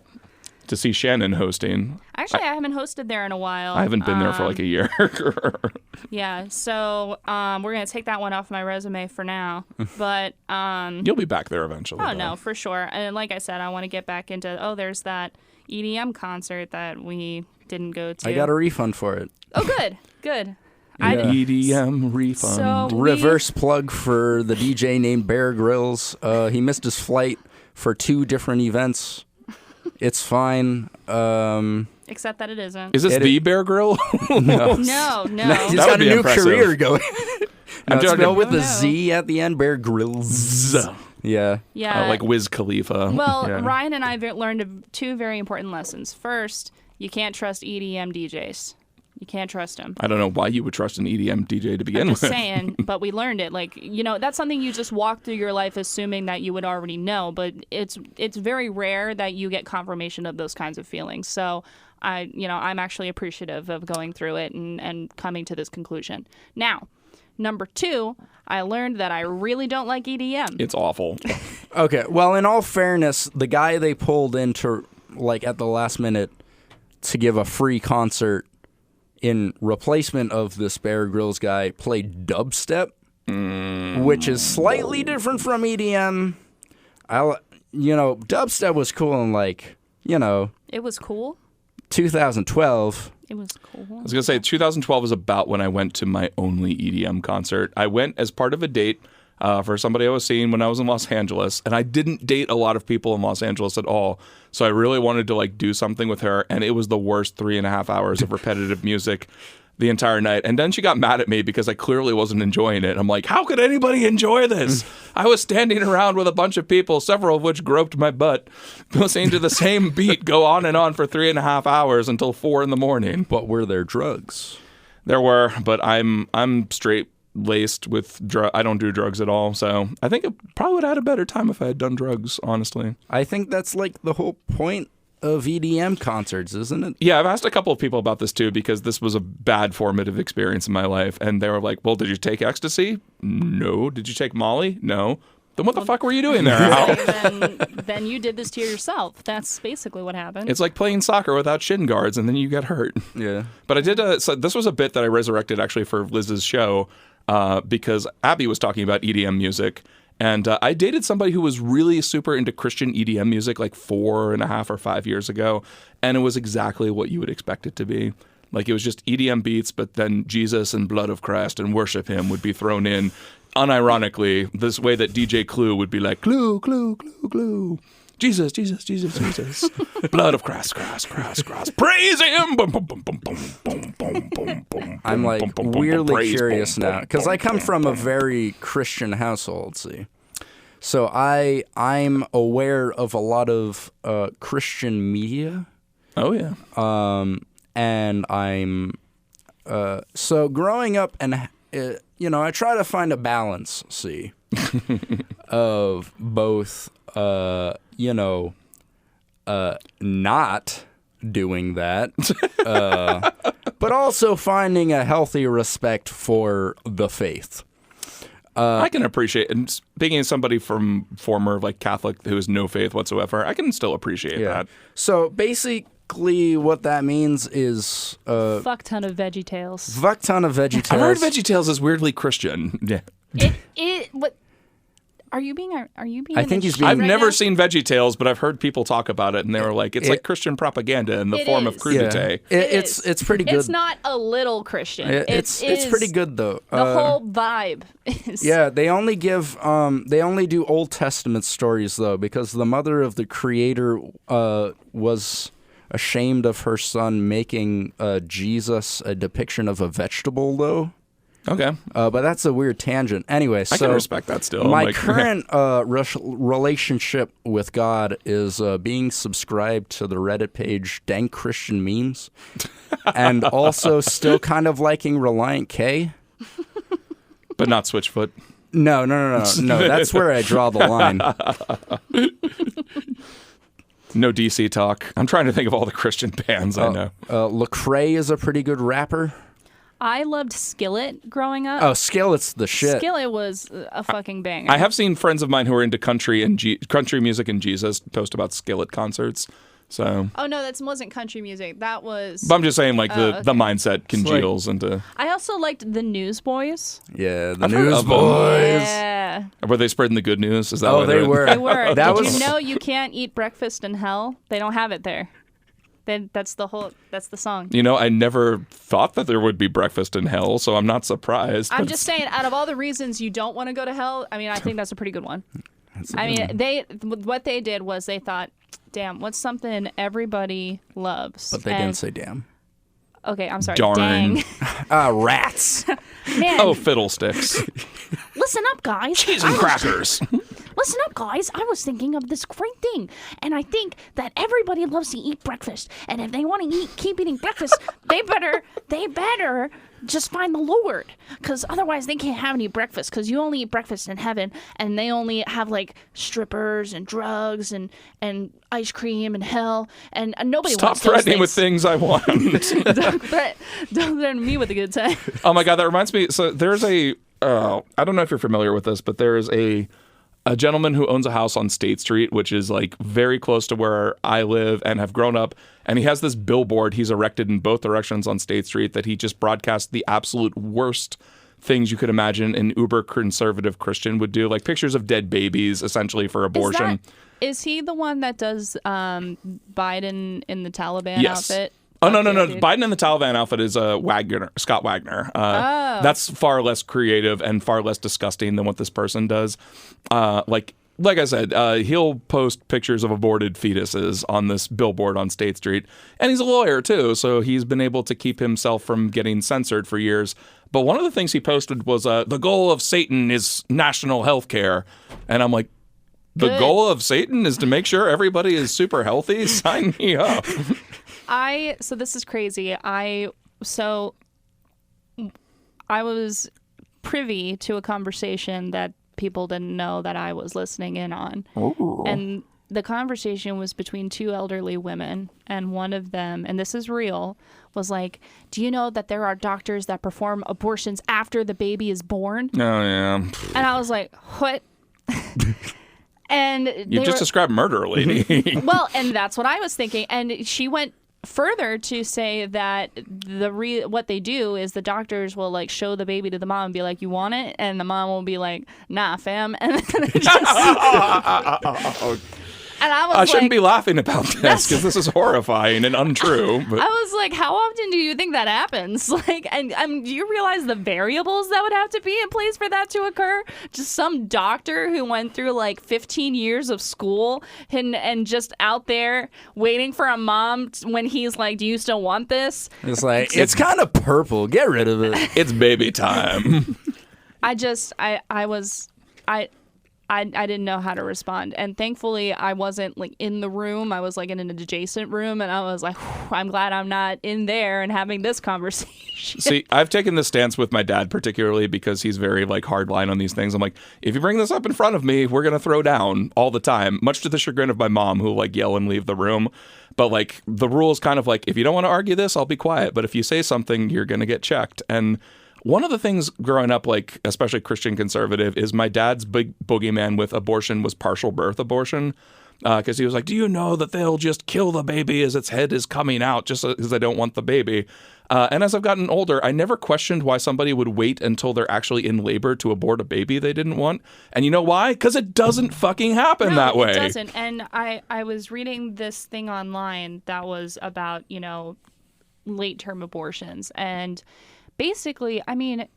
S1: to see Shannon hosting.
S2: Actually, I haven't hosted there in a while.
S1: I haven't been there for like a year.
S2: Yeah, so we're going to take that one off my resume for now. But
S1: You'll be back there eventually.
S2: oh, no, for sure. And like I said, I want to get back into, there's that EDM concert that we didn't go to.
S3: I got a refund for it.
S2: Oh, good.
S1: EDM refund.
S2: So
S3: Reverse plug for the DJ named Bear Grylls. He missed his flight for 2 different events. It's fine.
S2: Except that it isn't.
S1: Is this the Bear Grill?
S3: No.
S2: No.
S3: He's
S1: That
S3: got
S1: would
S3: a
S1: be
S3: new
S1: impressive.
S3: career going.
S1: I'm
S3: It's spelled with
S2: Oh,
S3: a
S2: no.
S3: Z at the end. Bear Grylls. Yeah.
S2: Yeah.
S1: Like Wiz Khalifa.
S2: Well,
S1: Yeah.
S2: Ryan and I learned 2 very important lessons. First, you can't trust EDM DJs. You can't trust them.
S1: I don't know why you would trust an EDM DJ to begin
S2: Just
S1: with.
S2: saying, but we learned it. Like, that's something you just walk through your life assuming that you would already know, but it's very rare that you get confirmation of those kinds of feelings. So I'm actually appreciative of going through it and coming to this conclusion. Now, number 2, I learned that I really don't like EDM.
S1: It's awful.
S3: Okay. Well, in all fairness, the guy they pulled into like at the last minute to give a free concert in replacement of this Bear Grylls guy played dubstep, which is slightly different from EDM. Dubstep was cool in
S2: It was cool.
S3: 2012.
S2: It was cool.
S1: I was going to say 2012 is about when I went to my only EDM concert. I went as part of a date for somebody I was seeing when I was in Los Angeles, and I didn't date a lot of people in Los Angeles at all. So I really wanted to do something with her, and it was the worst 3.5 hours of repetitive music the entire night. And then she got mad at me because I clearly wasn't enjoying it. I'm like, how could anybody enjoy this? I was standing around with a bunch of people, several of which groped my butt, listening to the same beat go on and on for 3.5 hours until 4 a.m.
S3: But were there drugs?
S1: There were, but I'm straight laced with I don't do drugs at all, so I think it probably would have had a better time if I had done drugs, honestly.
S3: I think that's like the whole point of EDM concerts, isn't it?
S1: Yeah, I've asked a couple of people about this too because this was a bad formative experience in my life, and they were like, well, did you take ecstasy? No. Did you take Molly? No. Then what the fuck were you doing there, Al?
S2: then you did this to yourself. That's basically what happened.
S1: It's like playing soccer without shin guards, and then you get hurt.
S3: Yeah.
S1: But I did so this was a bit that I resurrected actually for Liz's show because Abby was talking about EDM music. And I dated somebody who was really super into Christian EDM music like 4.5 or 5 years ago. And it was exactly what you would expect it to be. Like it was just EDM beats, but then Jesus and Blood of Christ and Worship Him would be thrown in. Unironically, this way that DJ Clue would be like, Clue, Clue, Clue, Clue. Jesus, Jesus, Jesus, Jesus. Blood of Christ, Christ, Christ, Christ. Praise Him. Boom, boom, boom, boom, boom, boom, boom, boom, boom.
S3: I'm like
S1: boom, boom, boom,
S3: weirdly
S1: praise,
S3: curious
S1: boom,
S3: now
S1: boom,
S3: because
S1: boom,
S3: I come
S1: boom,
S3: from a
S1: boom.
S3: very Christian household. See, so I'm aware of a lot of Christian media,
S1: Oh, yeah.
S3: and I'm so growing up, and I try to find a balance. See, of both, not doing that, but also finding a healthy respect for the faith.
S1: I can appreciate, and speaking as somebody from former Catholic who has no faith whatsoever, I can still appreciate that.
S3: So basically, what that means is
S2: Fuck ton of Veggie Tales.
S3: fuck ton of VeggieTales.
S1: I've heard VeggieTales is weirdly Christian. Yeah.
S2: What? Are you being?
S3: I think he's being-
S1: I've
S2: right
S1: never
S2: now?
S1: seen VeggieTales, but I've heard people talk about it, and they were like, it's like Christian propaganda in the
S2: It
S1: form of
S2: is.
S1: crudité.
S3: It's pretty good.
S2: It's not a little Christian.
S3: It's pretty good though.
S2: The whole vibe is.
S3: Yeah, they only do Old Testament stories though, because the mother of the creator was ashamed of her son making Jesus a depiction of a vegetable though.
S1: Okay.
S3: But that's a weird tangent. Anyway,
S1: I can respect that still.
S3: My current relationship with God is being subscribed to the Reddit page Dank Christian Memes, and also still kind of liking Reliant K.
S1: But not Switchfoot.
S3: No. That's where I draw the line.
S1: No DC talk. I'm trying to think of all the Christian bands I know.
S3: Lecrae is a pretty good rapper.
S2: I loved Skillet growing up.
S3: Oh, Skillet's the shit.
S2: Skillet was a fucking banger.
S1: I have seen friends of mine who are into country and country music and Jesus post about Skillet concerts. So.
S2: Oh no, that wasn't country music. That was.
S1: But I'm just saying, like the mindset congeals into.
S2: I also liked the Newsboys.
S3: Yeah, the Newsboys.
S2: Yeah.
S1: Were they spreading the good news? Is that
S3: Oh,
S1: why
S3: they were.
S2: They were.
S3: That
S2: Did
S3: was...
S2: you know you can't eat breakfast in hell? They don't have it there. That's the song.
S1: You know, I never thought that there would be breakfast in hell, so I'm not surprised.
S2: I'm just saying, out of all the reasons you don't want to go to hell, I mean, I think that's a pretty good one. What they did was they thought, damn, what's something everybody loves?
S3: But they didn't say damn.
S2: Okay, I'm sorry.
S1: Darn.
S2: Dang.
S3: Rats.
S2: Man.
S1: Oh, fiddlesticks.
S2: Listen up, guys.
S1: Cheese and crackers.
S2: Listen up, guys. I was thinking of this great thing, and I think that everybody loves to eat breakfast. And if they want to keep eating breakfast, they better just find the Lord, because otherwise they can't have any breakfast. Because you only eat breakfast in heaven, and they only have like strippers and drugs and ice cream and hell, and nobody
S1: Stop
S2: wants those
S1: threatening with
S2: things.
S1: things I want.
S2: Don't threaten me with a good time.
S1: Oh my God, that reminds me. So there's I don't know if you're familiar with this, but there's a gentleman who owns a house on State Street, which is like very close to where I live and have grown up. And he has this billboard he's erected in both directions on State Street that he just broadcasts the absolute worst things you could imagine an uber conservative Christian would do, like pictures of dead babies, essentially for abortion.
S2: Is he the one that does Biden in the Taliban
S1: Yes.
S2: outfit?
S1: Oh, no.
S2: Dude.
S1: Biden in the Taliban outfit is Scott Wagner. That's far less creative and far less disgusting than what this person does. Like I said, he'll post pictures of aborted fetuses on this billboard on State Street. And he's a lawyer, too, so he's been able to keep himself from getting censored for years. But one of the things he posted was, the goal of Satan is national health care. And I'm like, the goal of Satan is to make sure everybody is super healthy? Sign me up.
S2: So this is crazy. I was privy to a conversation that people didn't know that I was listening in on.
S1: Ooh.
S2: And the conversation was between two elderly women, and one of them, and this is real, was like, do you know that there are doctors that perform abortions after the baby is born?
S1: Oh, yeah.
S2: And I was like, what? And
S1: You just described murder, lady.
S2: Well, and that's what I was thinking. And she went further to say that what they do is the doctors will like show the baby to the mom and be like, you want it? And the mom will be like, nah, fam. And then it just... And I was
S1: I shouldn't be laughing about this because this is horrifying and untrue. But
S2: I was like, how often do you think that happens? Like, and do you realize the variables that would have to be in place for that to occur? Just some doctor who went through like 15 years of school and just out there waiting for a mom when he's like, do you still want this?
S3: It's like, it's kind of purple. Get rid of it.
S1: It's baby time.
S2: I didn't know how to respond. And thankfully, I wasn't like in the room. I was like in an adjacent room. And I was like, I'm glad I'm not in there and having this conversation.
S1: See, I've taken this stance with my dad particularly because he's very like hardline on these things. I'm like, if you bring this up in front of me, we're going to throw down all the time, much to the chagrin of my mom who will like yell and leave the room. But like the rule is kind of like, if you don't want to argue this, I'll be quiet. But if you say something, you're going to get checked. And one of the things growing up, like especially Christian conservative, is my dad's big boogeyman with abortion was partial birth abortion. Because he was like, do you know that they'll just kill the baby as its head is coming out just because they don't want the baby? And as I've gotten older, I never questioned why somebody would wait until they're actually in labor to abort a baby they didn't want. And you know why? Because it doesn't fucking happen that way.
S2: It doesn't. And I was reading this thing online that was about, late-term abortions. And basically, I mean,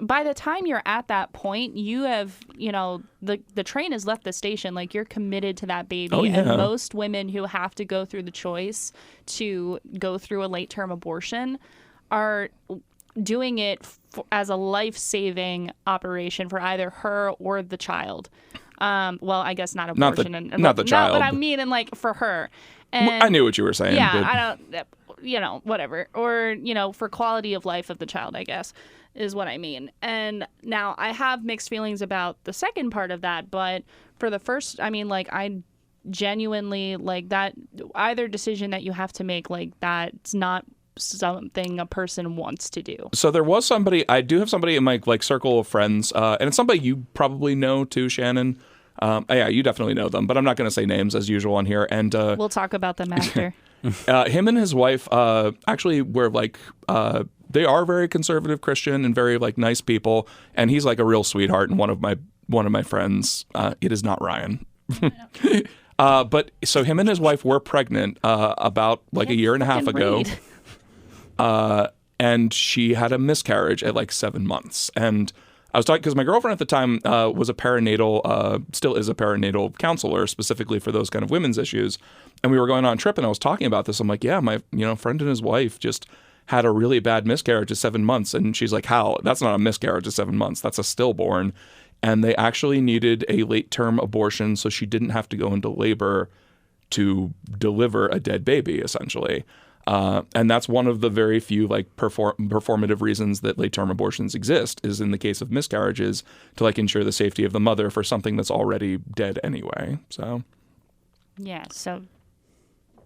S2: by the time you're at that point, you have, the train has left the station. Like, you're committed to that baby.
S1: Oh, yeah.
S2: And most women who have to go through the choice to go through a late-term abortion are doing it as a life-saving operation for either her or the child. Well, I guess not abortion.
S1: Not the child.
S2: No, but I mean, and like for her. And,
S1: I knew what you were saying.
S2: Yeah,
S1: but...
S2: I don't, whatever. Or, for quality of life of the child, I guess, is what I mean. And now I have mixed feelings about the second part of that, but for the first, I mean, like, I genuinely, like, that, either decision that you have to make, like, that's not something a person wants to do.
S1: So there was somebody, I do have somebody in my like circle of friends, and it's somebody you probably know too, Shannon. Yeah, you definitely know them, but I'm not going to say names as usual on here. And
S2: we'll talk about them after.
S1: Him and his wife actually were like, they are very conservative Christian and very like nice people. And he's like a real sweetheart and one of my friends. It is not Ryan. But so him and his wife were pregnant about like a year and a half ago. And she had a miscarriage at like 7 months. And I was talking because my girlfriend at the time was a perinatal, still is a perinatal counselor specifically for those kind of women's issues. And we were going on a trip and I was talking about this. I'm like, yeah, my friend and his wife just had a really bad miscarriage at 7 months. And she's like, how? That's not a miscarriage at 7 months. That's a stillborn. And they actually needed a late-term abortion so she didn't have to go into labor to deliver a dead baby, essentially. And that's one of the very few like performative reasons that late-term abortions exist is in the case of miscarriages to like ensure the safety of the mother for something that's already dead anyway. So
S2: yeah, so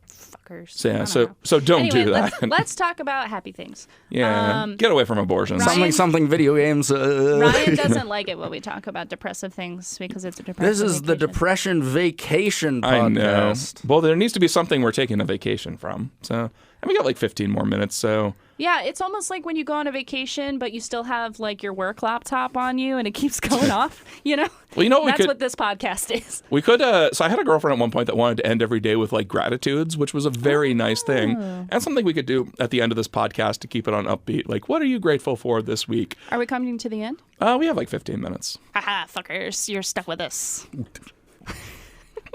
S2: fuckers.
S1: So yeah, so don't
S2: anyway,
S1: do that.
S2: Let's talk about happy things.
S1: Yeah, get away from abortion.
S3: Something video games.
S2: Ryan doesn't like it when we talk about depressive things because it's a depressive
S3: This is the depression vacation podcast.
S1: I know. Well, there needs to be something we're taking a vacation from. So. And we got like 15 more minutes, so... Yeah,
S2: it's almost like when you go on a vacation, but you still have like your work laptop on you and it keeps going off, Well, That's what this podcast is.
S1: We could, so I had a girlfriend at one point that wanted to end every day with like gratitudes, which was a very nice thing. And something we could do at the end of this podcast to keep it on upbeat. Like, what are you grateful for this week?
S2: Are we coming to the end?
S1: We have like 15 minutes.
S2: Haha, fuckers, you're stuck with us.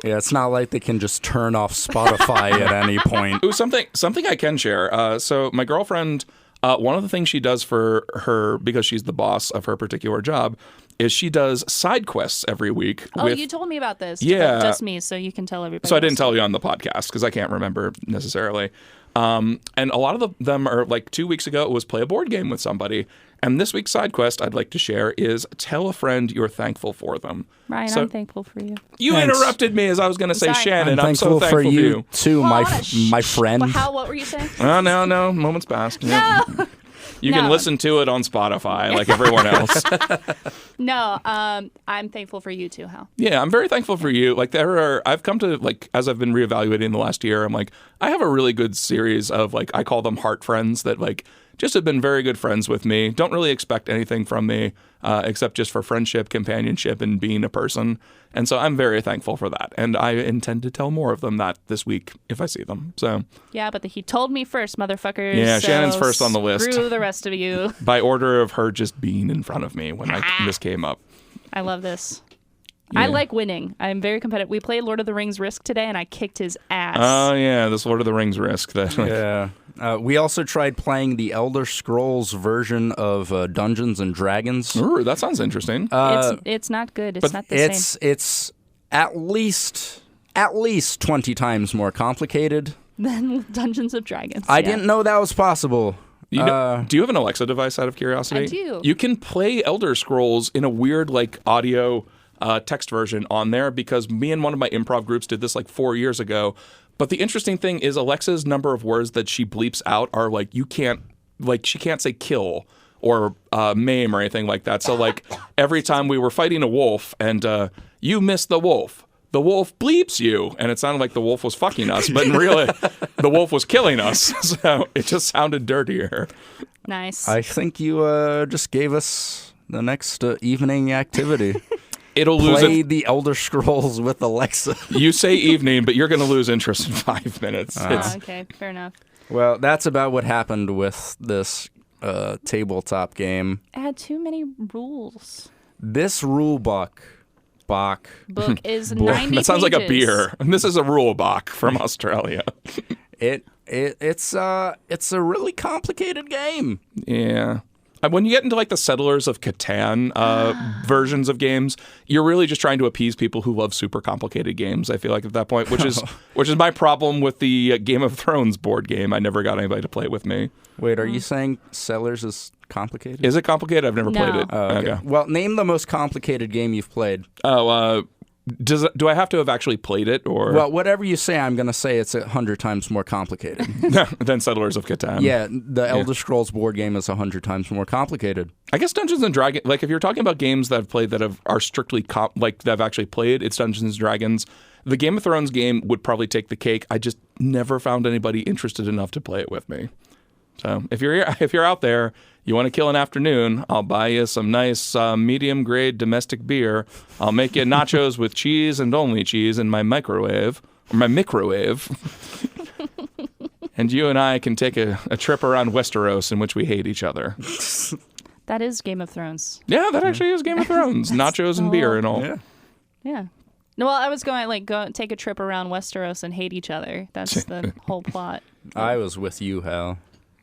S3: Yeah, it's not like they can just turn off Spotify at any point.
S1: Ooh, something I can share. So my girlfriend, one of the things she does for her, because she's the boss of her particular job, is she does side quests every week.
S2: Oh, you told me about this.
S1: Yeah.
S2: Just me, so you can tell everybody.
S1: So I didn't tell you on the podcast because I can't remember necessarily. And a lot of them are like 2 weeks ago, it was play a board game with somebody. And this week's side quest I'd like to share is tell a friend you're thankful for them.
S2: Ryan, I'm thankful for you.
S1: You
S3: Thanks.
S1: Interrupted me as I was going to say,
S2: sorry.
S1: Shannon. I'm so thankful for you
S3: too, my friend.
S2: What were you saying?
S1: Oh, no. Moments passed.
S2: No.
S1: You can listen to it on Spotify like everyone else.
S2: No, I'm thankful for you too, Hal.
S1: Yeah, I'm very thankful for you. Like I've come to like, as I've been reevaluating the last year, I'm like, I have a really good series of like, I call them heart friends that like just have been very good friends with me. Don't really expect anything from me except just for friendship, companionship, and being a person. And so I'm very thankful for that. And I intend to tell more of them that this week if I see them. So
S2: yeah, but he told me first, motherfuckers.
S1: Yeah,
S2: so
S1: Shannon's first on the list.
S2: Screw the rest of you.
S1: By order of her just being in front of me when this came up.
S2: I love this.
S1: Yeah.
S2: I like winning. I'm very competitive. We played Lord of the Rings Risk today, and I kicked his ass.
S1: Oh, yeah, this Lord of the Rings Risk.
S3: Yeah. We also tried playing the Elder Scrolls version of Dungeons and Dragons.
S1: Ooh, that sounds interesting.
S2: It's not good. It's not the same.
S3: It's at least 20 times more complicated
S2: than Dungeons of Dragons.
S3: I didn't know that was possible.
S1: Do you have an Alexa device out of curiosity?
S2: I do.
S1: You can play Elder Scrolls in a weird like audio text version on there because me and one of my improv groups did this like 4 years ago. But the interesting thing is Alexa's number of words that she bleeps out are like she can't say kill or maim or anything like that. So like every time we were fighting a wolf and you missed the wolf bleeps you. And it sounded like the wolf was fucking us, but really the wolf was killing us. So it just sounded dirtier.
S2: Nice.
S3: I think you just gave us the next evening activity.
S1: It'll
S3: Play the Elder Scrolls with Alexa.
S1: You say evening, but you're going to lose interest in 5 minutes.
S2: Okay, fair enough.
S3: Well, that's about what happened with this tabletop game.
S2: It had too many rules.
S3: This rule book
S2: is 90
S1: That sounds like a
S2: pages.
S1: beer. This is a rule book from Australia.
S3: It It's a really complicated game.
S1: Yeah. When you get into like the Settlers of Catan versions of games, you're really just trying to appease people who love super complicated games. I feel like at that point, which is my problem with the Game of Thrones board game. I never got anybody to play it with me.
S3: Wait, are you saying Settlers is complicated?
S1: Is it complicated? I've never played it.
S3: Oh, okay. Well, name the most complicated game you've played.
S1: Do I have to have actually played it, or?
S3: Well, whatever you say, I'm going to say it's 100 times more complicated.
S1: Than Settlers of Catan.
S3: Yeah, the Elder Scrolls board game is 100 times more complicated.
S1: I guess Dungeons and Dragons, like if you're talking about games that I've played that are strictly that I've actually played, it's Dungeons and Dragons. The Game of Thrones game would probably take the cake. I just never found anybody interested enough to play it with me. So if you're out there, you want to kill an afternoon, I'll buy you some nice medium-grade domestic beer. I'll make you nachos with cheese and only cheese in my microwave. And you and I can take a trip around Westeros in which we hate each other.
S2: That is Game of Thrones.
S1: Yeah, that actually is Game of Thrones. Nachos and beer and all.
S2: Yeah. No, well, I was going go take a trip around Westeros and hate each other. That's the whole plot.
S3: I was with you, Hal.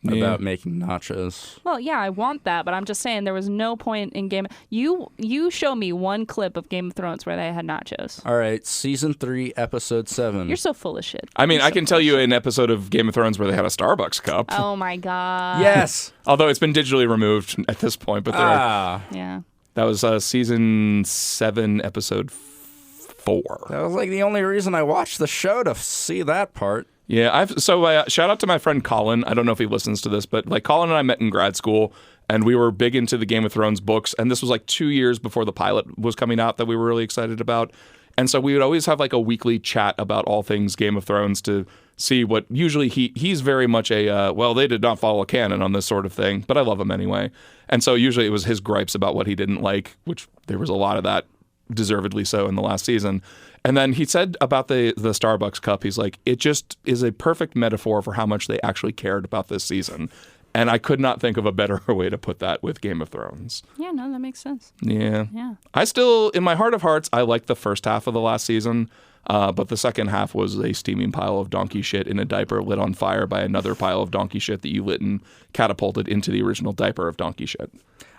S3: About making nachos.
S2: Well, yeah, I want that, but I'm just saying there was no point in Game. You show me one clip of Game of Thrones where they had nachos.
S3: All right, season 3, episode 7.
S2: You're so full of shit.
S1: I mean, I can tell you an episode of Game of Thrones where they had a Starbucks cup.
S2: Oh my god.
S3: Yes.
S1: Although it's been digitally removed at this point, but
S2: Yeah.
S1: that was season 7, episode 4.
S3: That was like the only reason I watched the show, to see that part.
S1: Yeah, shout out to my friend Colin. I don't know if he listens to this, but like Colin and I met in grad school, and we were big into the Game of Thrones books. And this was like 2 years before the pilot was coming out that we were really excited about. And so we would always have like a weekly chat about all things Game of Thrones to see what. Usually he's very much a they did not follow a canon on this sort of thing, but I love him anyway. And so usually it was his gripes about what he didn't like, which there was a lot of that, deservedly so, in the last season. And then he said about the Starbucks cup, he's like, it just is a perfect metaphor for how much they actually cared about this season. And I could not think of a better way to put that with Game of Thrones.
S2: Yeah, no, that makes sense.
S1: Yeah.
S2: Yeah.
S1: I still, in my heart of hearts, I liked the first half of the last season, but the second half was a steaming pile of donkey shit in a diaper lit on fire by another pile of donkey shit that you lit and catapulted into the original diaper of donkey shit.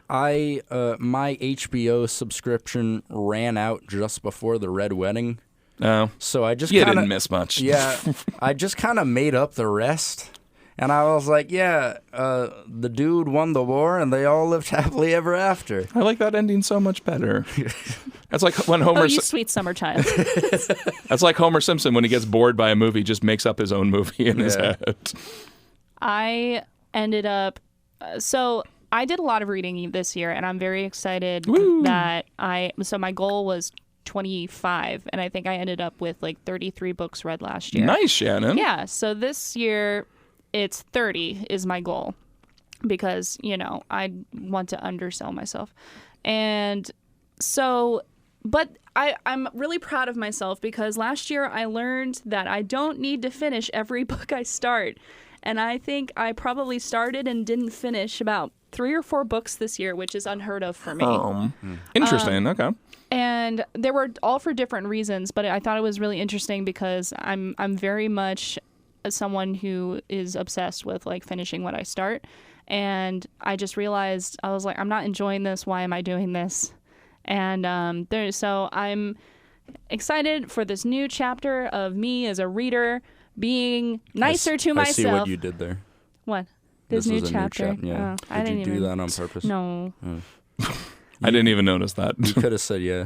S3: My HBO subscription ran out just before the Red Wedding.
S1: Oh.
S3: So I just
S1: didn't miss much.
S3: Yeah, I just kind of made up the rest. And I was like, the dude won the war and they all lived happily ever after.
S1: I like that ending so much better. That's like when Homer...
S2: Oh, you sweet summer child.
S1: That's like Homer Simpson when he gets bored by a movie, just makes up his own movie in his head.
S2: I ended up... So I did a lot of reading this year, and I'm very excited that So my goal was 25, and I think I ended up with like 33 books read last year.
S1: Nice, Shannon.
S2: Yeah, so this year it's 30 is my goal because, I want to undersell myself. And so, but I'm really proud of myself because last year I learned that I don't need to finish every book I start. And I think I probably started and didn't finish about 3 or 4 books this year, which is unheard of for me.
S1: Interesting. Okay.
S2: And they were all for different reasons, but I thought it was really interesting because I'm very much someone who is obsessed with like finishing what I start. And I just realized, I was like, I'm not enjoying this. Why am I doing this? And so I'm excited for this new chapter of me as a reader being nicer to myself.
S3: I see what you did there.
S2: What?
S3: This
S2: new
S3: is a
S2: chapter?
S3: New yeah.
S2: I
S3: Did
S2: didn't
S3: you do
S2: even...
S3: that on purpose?
S2: No.
S1: I didn't even notice that.
S3: You could have said yeah.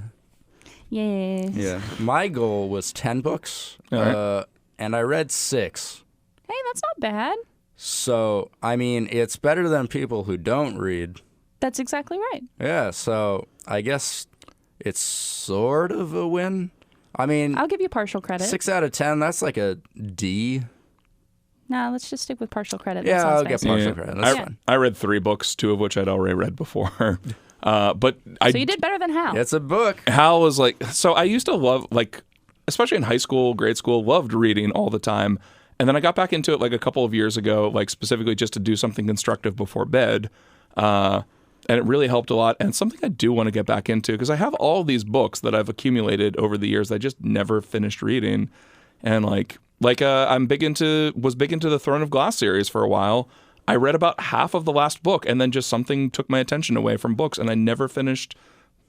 S2: Yes.
S3: Yeah. My goal was 10 books,
S1: right.
S3: and I read 6.
S2: Hey, that's not bad.
S3: So, I mean, it's better than people who don't read.
S2: That's exactly right.
S3: Yeah, so I guess it's sort of a win. I mean,
S2: I'll give you partial credit.
S3: 6 out of 10, that's like a D.
S2: Nah, let's just stick with partial credit.
S3: Yeah,
S2: I'll
S3: get partial credit. That's fine.
S1: I read 3 books, 2 of which I'd already read before. So
S2: you did better than Hal.
S3: It's a book.
S1: Hal was like, so I used to love, like, especially in high school, grade school, loved reading all the time. And then I got back into it like a couple of years ago, like specifically just to do something constructive before bed. And it really helped a lot. And it's something I do want to get back into because I have all these books that I've accumulated over the years that I just never finished reading. And like, Like was big into the Throne of Glass series for a while. I read about half of the last book, and then just something took my attention away from books, and I never finished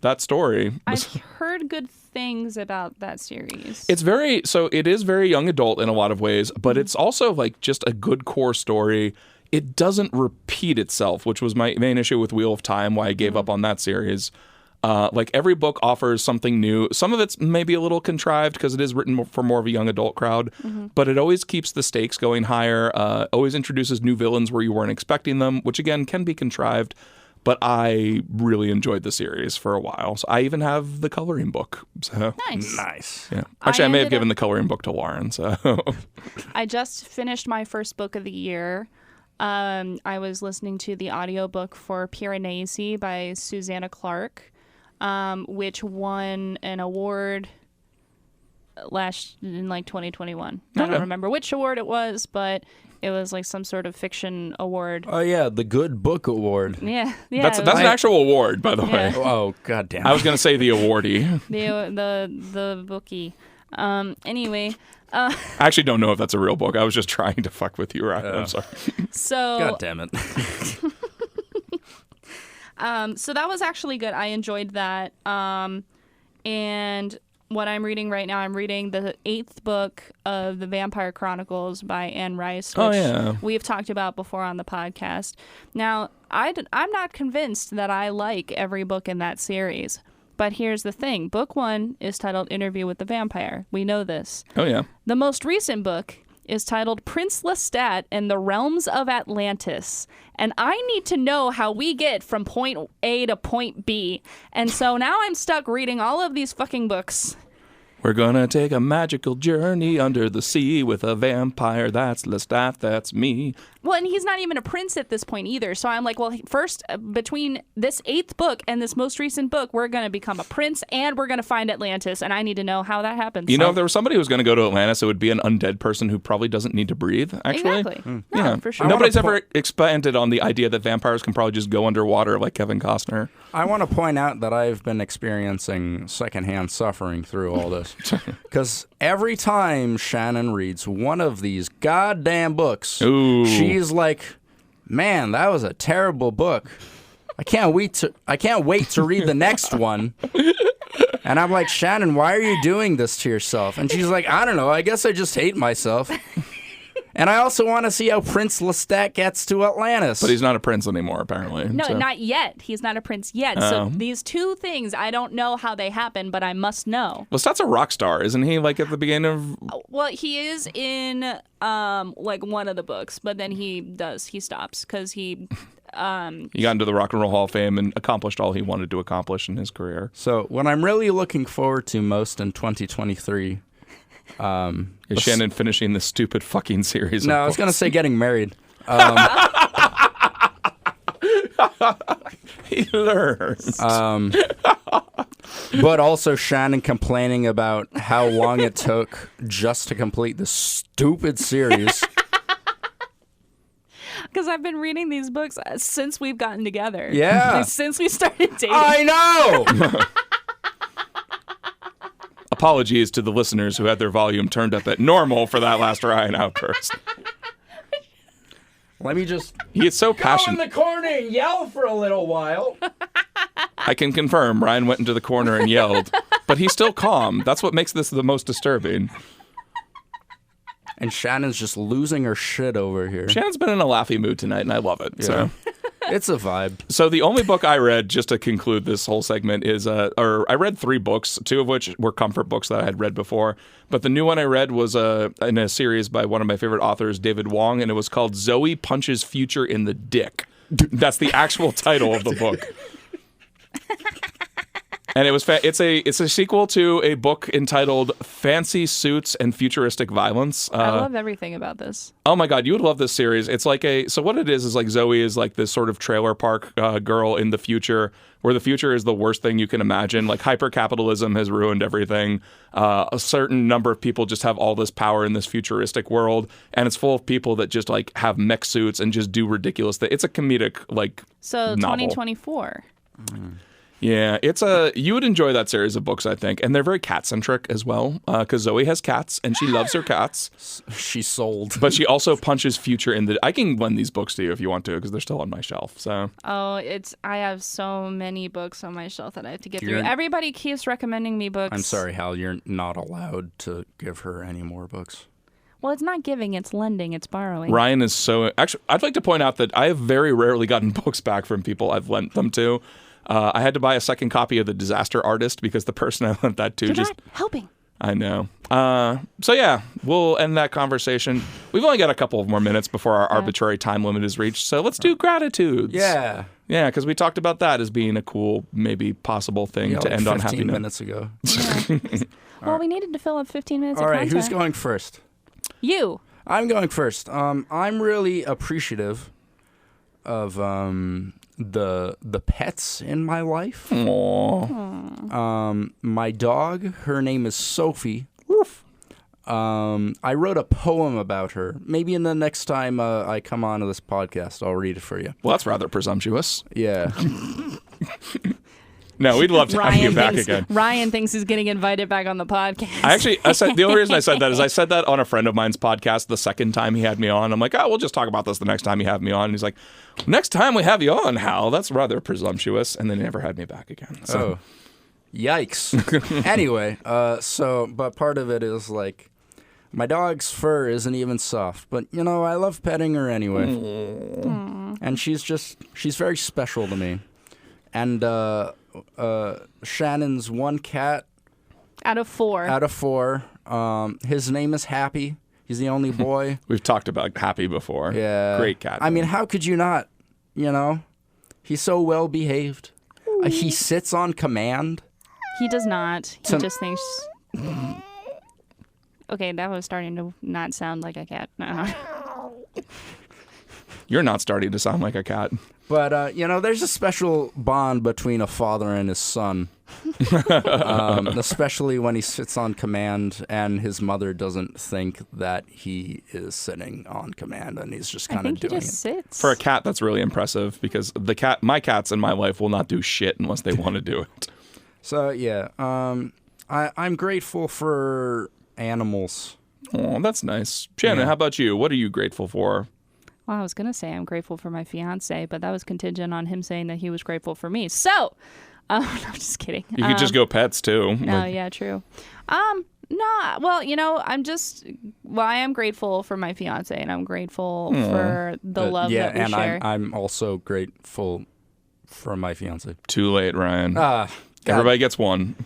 S1: that story.
S2: I've heard good things about that series.
S1: It is very young adult in a lot of ways, but it's also like just a good core story. It doesn't repeat itself, which was my main issue with Wheel of Time, why I gave up on that series. Like every book offers something new. Some of it's maybe a little contrived because it is written for more of a young adult crowd, but it always keeps the stakes going higher, always introduces new villains where you weren't expecting them, which again can be contrived. But I really enjoyed the series for a while. So I even have the coloring book. So
S3: Nice.
S1: yeah. Actually, I may have given the coloring book to Lauren. So
S2: I just finished my first book of the year. I was listening to the audiobook for Piranesi by Susanna Clark, which won an award in like 2021. I don't remember which award it was, but it was like some sort of fiction award.
S3: Oh yeah, the Good Book Award.
S2: Yeah.
S1: that's an actual award, by the way.
S3: Oh god damn.
S1: I was going to say the awardee.
S2: the bookie. Anyway.
S1: I actually don't know if that's a real book. I was just trying to fuck with you, Ryan. I'm sorry.
S2: So
S3: God damn it.
S2: So that was actually good. I enjoyed that. And what I'm reading right now, I'm reading the 8th book of the Vampire Chronicles by Anne Rice, which we've talked about before on the podcast. Now, I'm not convinced that I like every book in that series. But here's the thing. Book 1 is titled Interview with the Vampire. We know this.
S1: Oh, yeah.
S2: The most recent book is titled Prince Lestat and the Realms of Atlantis. And I need to know how we get from point A to point B. And so now I'm stuck reading all of these fucking books.
S1: We're gonna take a magical journey under the sea with a vampire. That's Lestat, that's me.
S2: Well, and he's not even a prince at this point either. So I'm like, well, first, between this 8th book and this most recent book, we're going to become a prince and we're going to find Atlantis. And I need to know how that happens.
S1: You know, if there was somebody who was going to go to Atlantis, it would be an undead person who probably doesn't need to breathe, actually.
S2: Exactly. No, for sure.
S1: Nobody's ever expanded on the idea that vampires can probably just go underwater like Kevin Costner.
S3: I want to point out that I've been experiencing secondhand suffering through all this. Because every time Shannon reads one of these goddamn books, she's like, man, that was a terrible book. I can't wait to read the next one. And I'm like, Shannon, why are you doing this to yourself? And she's like, I don't know. I guess I just hate myself. And I also want to see how Prince Lestat gets to Atlantis.
S1: But he's not a prince anymore, apparently.
S2: No, not yet. He's not a prince yet. So these two things, I don't know how they happen, but I must know.
S1: Lestat's a rock star, isn't he? Like at the beginning of...
S2: Well, he is in like one of the books, but then he stops because he...
S1: He got into the Rock and Roll Hall of Fame and accomplished all he wanted to accomplish in his career.
S3: So what I'm really looking forward to most in 2023...
S1: is Shannon finishing this stupid fucking series?
S3: No, I was going to say getting married.
S1: He learns.
S3: But also Shannon complaining about how long it took just to complete this stupid series.
S2: Because I've been reading these books since we've gotten together.
S3: Yeah.
S2: Like, since we started dating.
S3: I know!
S1: Apologies to the listeners who had their volume turned up at normal for that last Ryan outburst.
S3: Let me just
S1: He is so passionate.
S3: go in the corner and yell for a little while.
S1: I can confirm Ryan went into the corner and yelled, but he's still calm. That's what makes this the most disturbing.
S3: And Shannon's just losing her shit over here.
S1: Shannon's been in a laughy mood tonight, and I love it.
S3: Yeah.
S1: So.
S3: It's a vibe.
S1: So the only book I read, just to conclude this whole segment, is I read 3 books, 2 of which were comfort books that I had read before. But the new one I read was in a series by one of my favorite authors, David Wong, and it was called Zoe Punches Future in the Dick. That's the actual title of the book. And it was it's a sequel to a book entitled Fancy Suits and Futuristic Violence.
S2: I love everything about this.
S1: Oh my God, you would love this series. It's like so what it is like Zoe is like this sort of trailer park girl in the future, where the future is the worst thing you can imagine. Like hyper-capitalism has ruined everything. A certain number of people just have all this power in this futuristic world, and it's full of people that just like have mech suits and just do ridiculous things. It's a comedic like
S2: So
S1: novel.
S2: 2024.
S1: Yeah, you would enjoy that series of books, I think, and they're very cat-centric as well, because Zoe has cats, and she loves her cats.
S3: She's sold.
S1: But she also punches future in the... I can lend these books to you if you want to, because they're still on my shelf, so...
S2: Oh, I have so many books on my shelf that I have to get
S3: You're-
S2: through. Everybody keeps recommending me books.
S3: I'm sorry, Hal, you're not allowed to give her any more books.
S2: Well, it's not giving, it's lending, it's borrowing.
S1: Ryan is so... Actually, I'd like to point out that I have very rarely gotten books back from people I've lent them to. I had to buy a second copy of The Disaster Artist because the person I lent that to
S2: You're
S1: just...
S2: not helping.
S1: I know. So yeah, we'll end that conversation. We've only got a couple of more minutes before our arbitrary time limit is reached, so let's do gratitudes.
S3: Yeah.
S1: Yeah, because we talked about that as being a cool, maybe possible thing to
S3: like
S1: end on
S3: 15
S1: happy note.
S3: minutes ago.
S2: Yeah. Well, we needed to fill up 15 minutes
S3: All
S2: of
S3: right,
S2: content.
S3: who's going first?
S2: You.
S3: I'm going first. I'm really appreciative of the pets in my life.
S1: Aww.
S3: My dog, her name is Sophie. I wrote a poem about her. Maybe in the next time I come on to this podcast, I'll read it for you.
S1: Well, that's rather presumptuous.
S3: Yeah.
S1: No, we'd love to have you back again.
S2: Ryan thinks he's getting invited back on the podcast.
S1: I said the only reason I said that is I said that on a friend of mine's podcast the second time he had me on. I'm like, oh, we'll just talk about this the next time you have me on. And he's like, next time we have you on, Hal, that's rather presumptuous. And then he never had me back again. So.
S3: Oh, yikes. Anyway, but part of it is like, my dog's fur isn't even soft, but I love petting her anyway. And she's very special to me. And Shannon's one cat
S2: Out of 4.
S3: out of 4. His name is Happy. He's the only boy.
S1: We've talked about Happy before.
S3: Yeah.
S1: Great cat.
S3: I mean, how could you not? He's so well behaved. He sits on command.
S2: He does not. He just thinks... Okay, that was starting to not sound like a cat. No.
S1: You're not starting to sound like a cat.
S3: But, there's a special bond between a father and his son. Especially when he sits on command and his mother doesn't think that he is sitting on command and he's just kind of doing
S2: he just sits.
S1: For a cat, that's really impressive because my cats in my life will not do shit unless they want to do it.
S3: So, yeah. I'm grateful for animals.
S1: Oh, that's nice. Shannon, how about you? What are you grateful for?
S2: Well, I was going to say I'm grateful for my fiance, but that was contingent on him saying that he was grateful for me. So, no, I'm just kidding.
S1: You could just go pets, too.
S2: No, yeah, true. No, well, I am grateful for my fiance, and I'm grateful for the love that we share.
S3: Yeah, and I'm also grateful for my fiance.
S1: Too late, Ryan.
S3: God.
S1: Everybody gets one.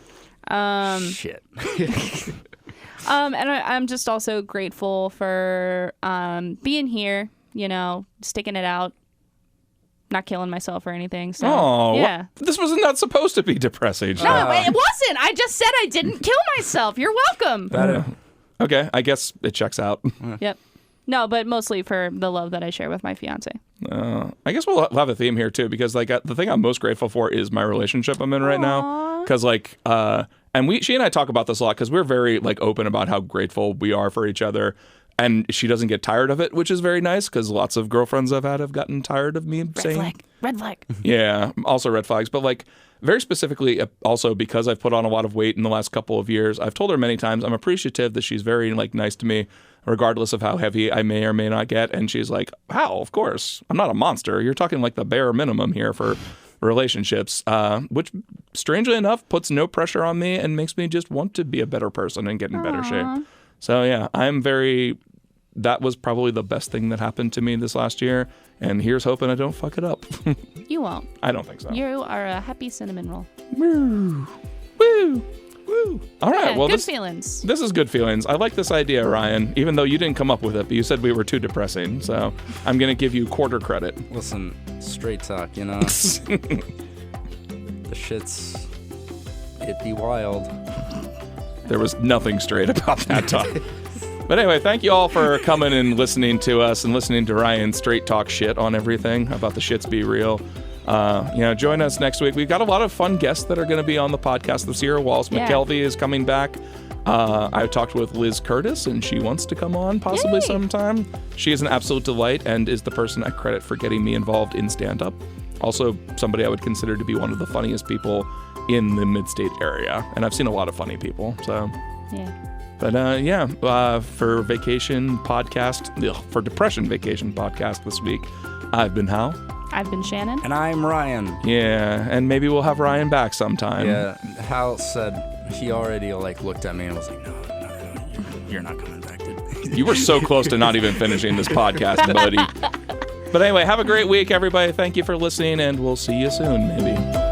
S3: Shit.
S2: And I'm just also grateful for being here, sticking it out, not killing myself or anything. So, yeah.
S1: This was not supposed to be depressing.
S2: No, it wasn't. I just said I didn't kill myself. You're welcome.
S1: Okay, I guess it checks out.
S2: Yep. No, but mostly for the love that I share with my fiance.
S1: I guess we'll have a theme here, too, because the thing I'm most grateful for is my relationship I'm in right now. Because, and she and I talk about this a lot because we're very, open about how grateful we are for each other. And she doesn't get tired of it, which is very nice because lots of girlfriends I've had have gotten tired of me saying...
S2: Red flag.
S1: Yeah, also red flags. But, very specifically, also because I've put on a lot of weight in the last couple of years, I've told her many times I'm appreciative that she's very, nice to me, regardless of how heavy I may or may not get. And she's like, how? Of course. I'm not a monster. You're talking the bare minimum here for relationships, which, strangely enough, puts no pressure on me and makes me just want to be a better person and get in better shape. So, yeah, that was probably the best thing that happened to me this last year. And here's hoping I don't fuck it up.
S2: You won't.
S1: I don't think so.
S2: You are a happy cinnamon roll.
S1: Woo. Woo. Woo. All right.
S2: Yeah,
S1: well,
S2: good feelings.
S1: This is good feelings. I like this idea, Ryan, even though you didn't come up with it, but you said we were too depressing. So I'm going to give you quarter credit.
S3: Listen, straight talk, the shit's... It'd be wild.
S1: There was nothing straight about that talk. But anyway, thank you all for coming and listening to us and listening to Ryan straight talk shit on everything about the shits be real. Join us next week. We've got a lot of fun guests that are going to be on the podcast this year. Wallace McKelvey is coming back. I talked with Liz Curtis, and she wants to come on possibly sometime. She is an absolute delight and is the person I credit for getting me involved in stand-up. Also, somebody I would consider to be one of the funniest people in the mid-state area. And I've seen a lot of funny people, so.
S2: Yeah.
S1: But for vacation podcast, for depression vacation podcast this week, I've been Hal.
S2: I've been Shannon.
S3: And I'm Ryan.
S1: Yeah, and maybe we'll have Ryan back sometime.
S3: Yeah, Hal said he already looked at me and was like, no, you're not coming back, dude.
S1: You were so close to not even finishing this podcast, buddy. But anyway, have a great week, everybody. Thank you for listening, and we'll see you soon, maybe.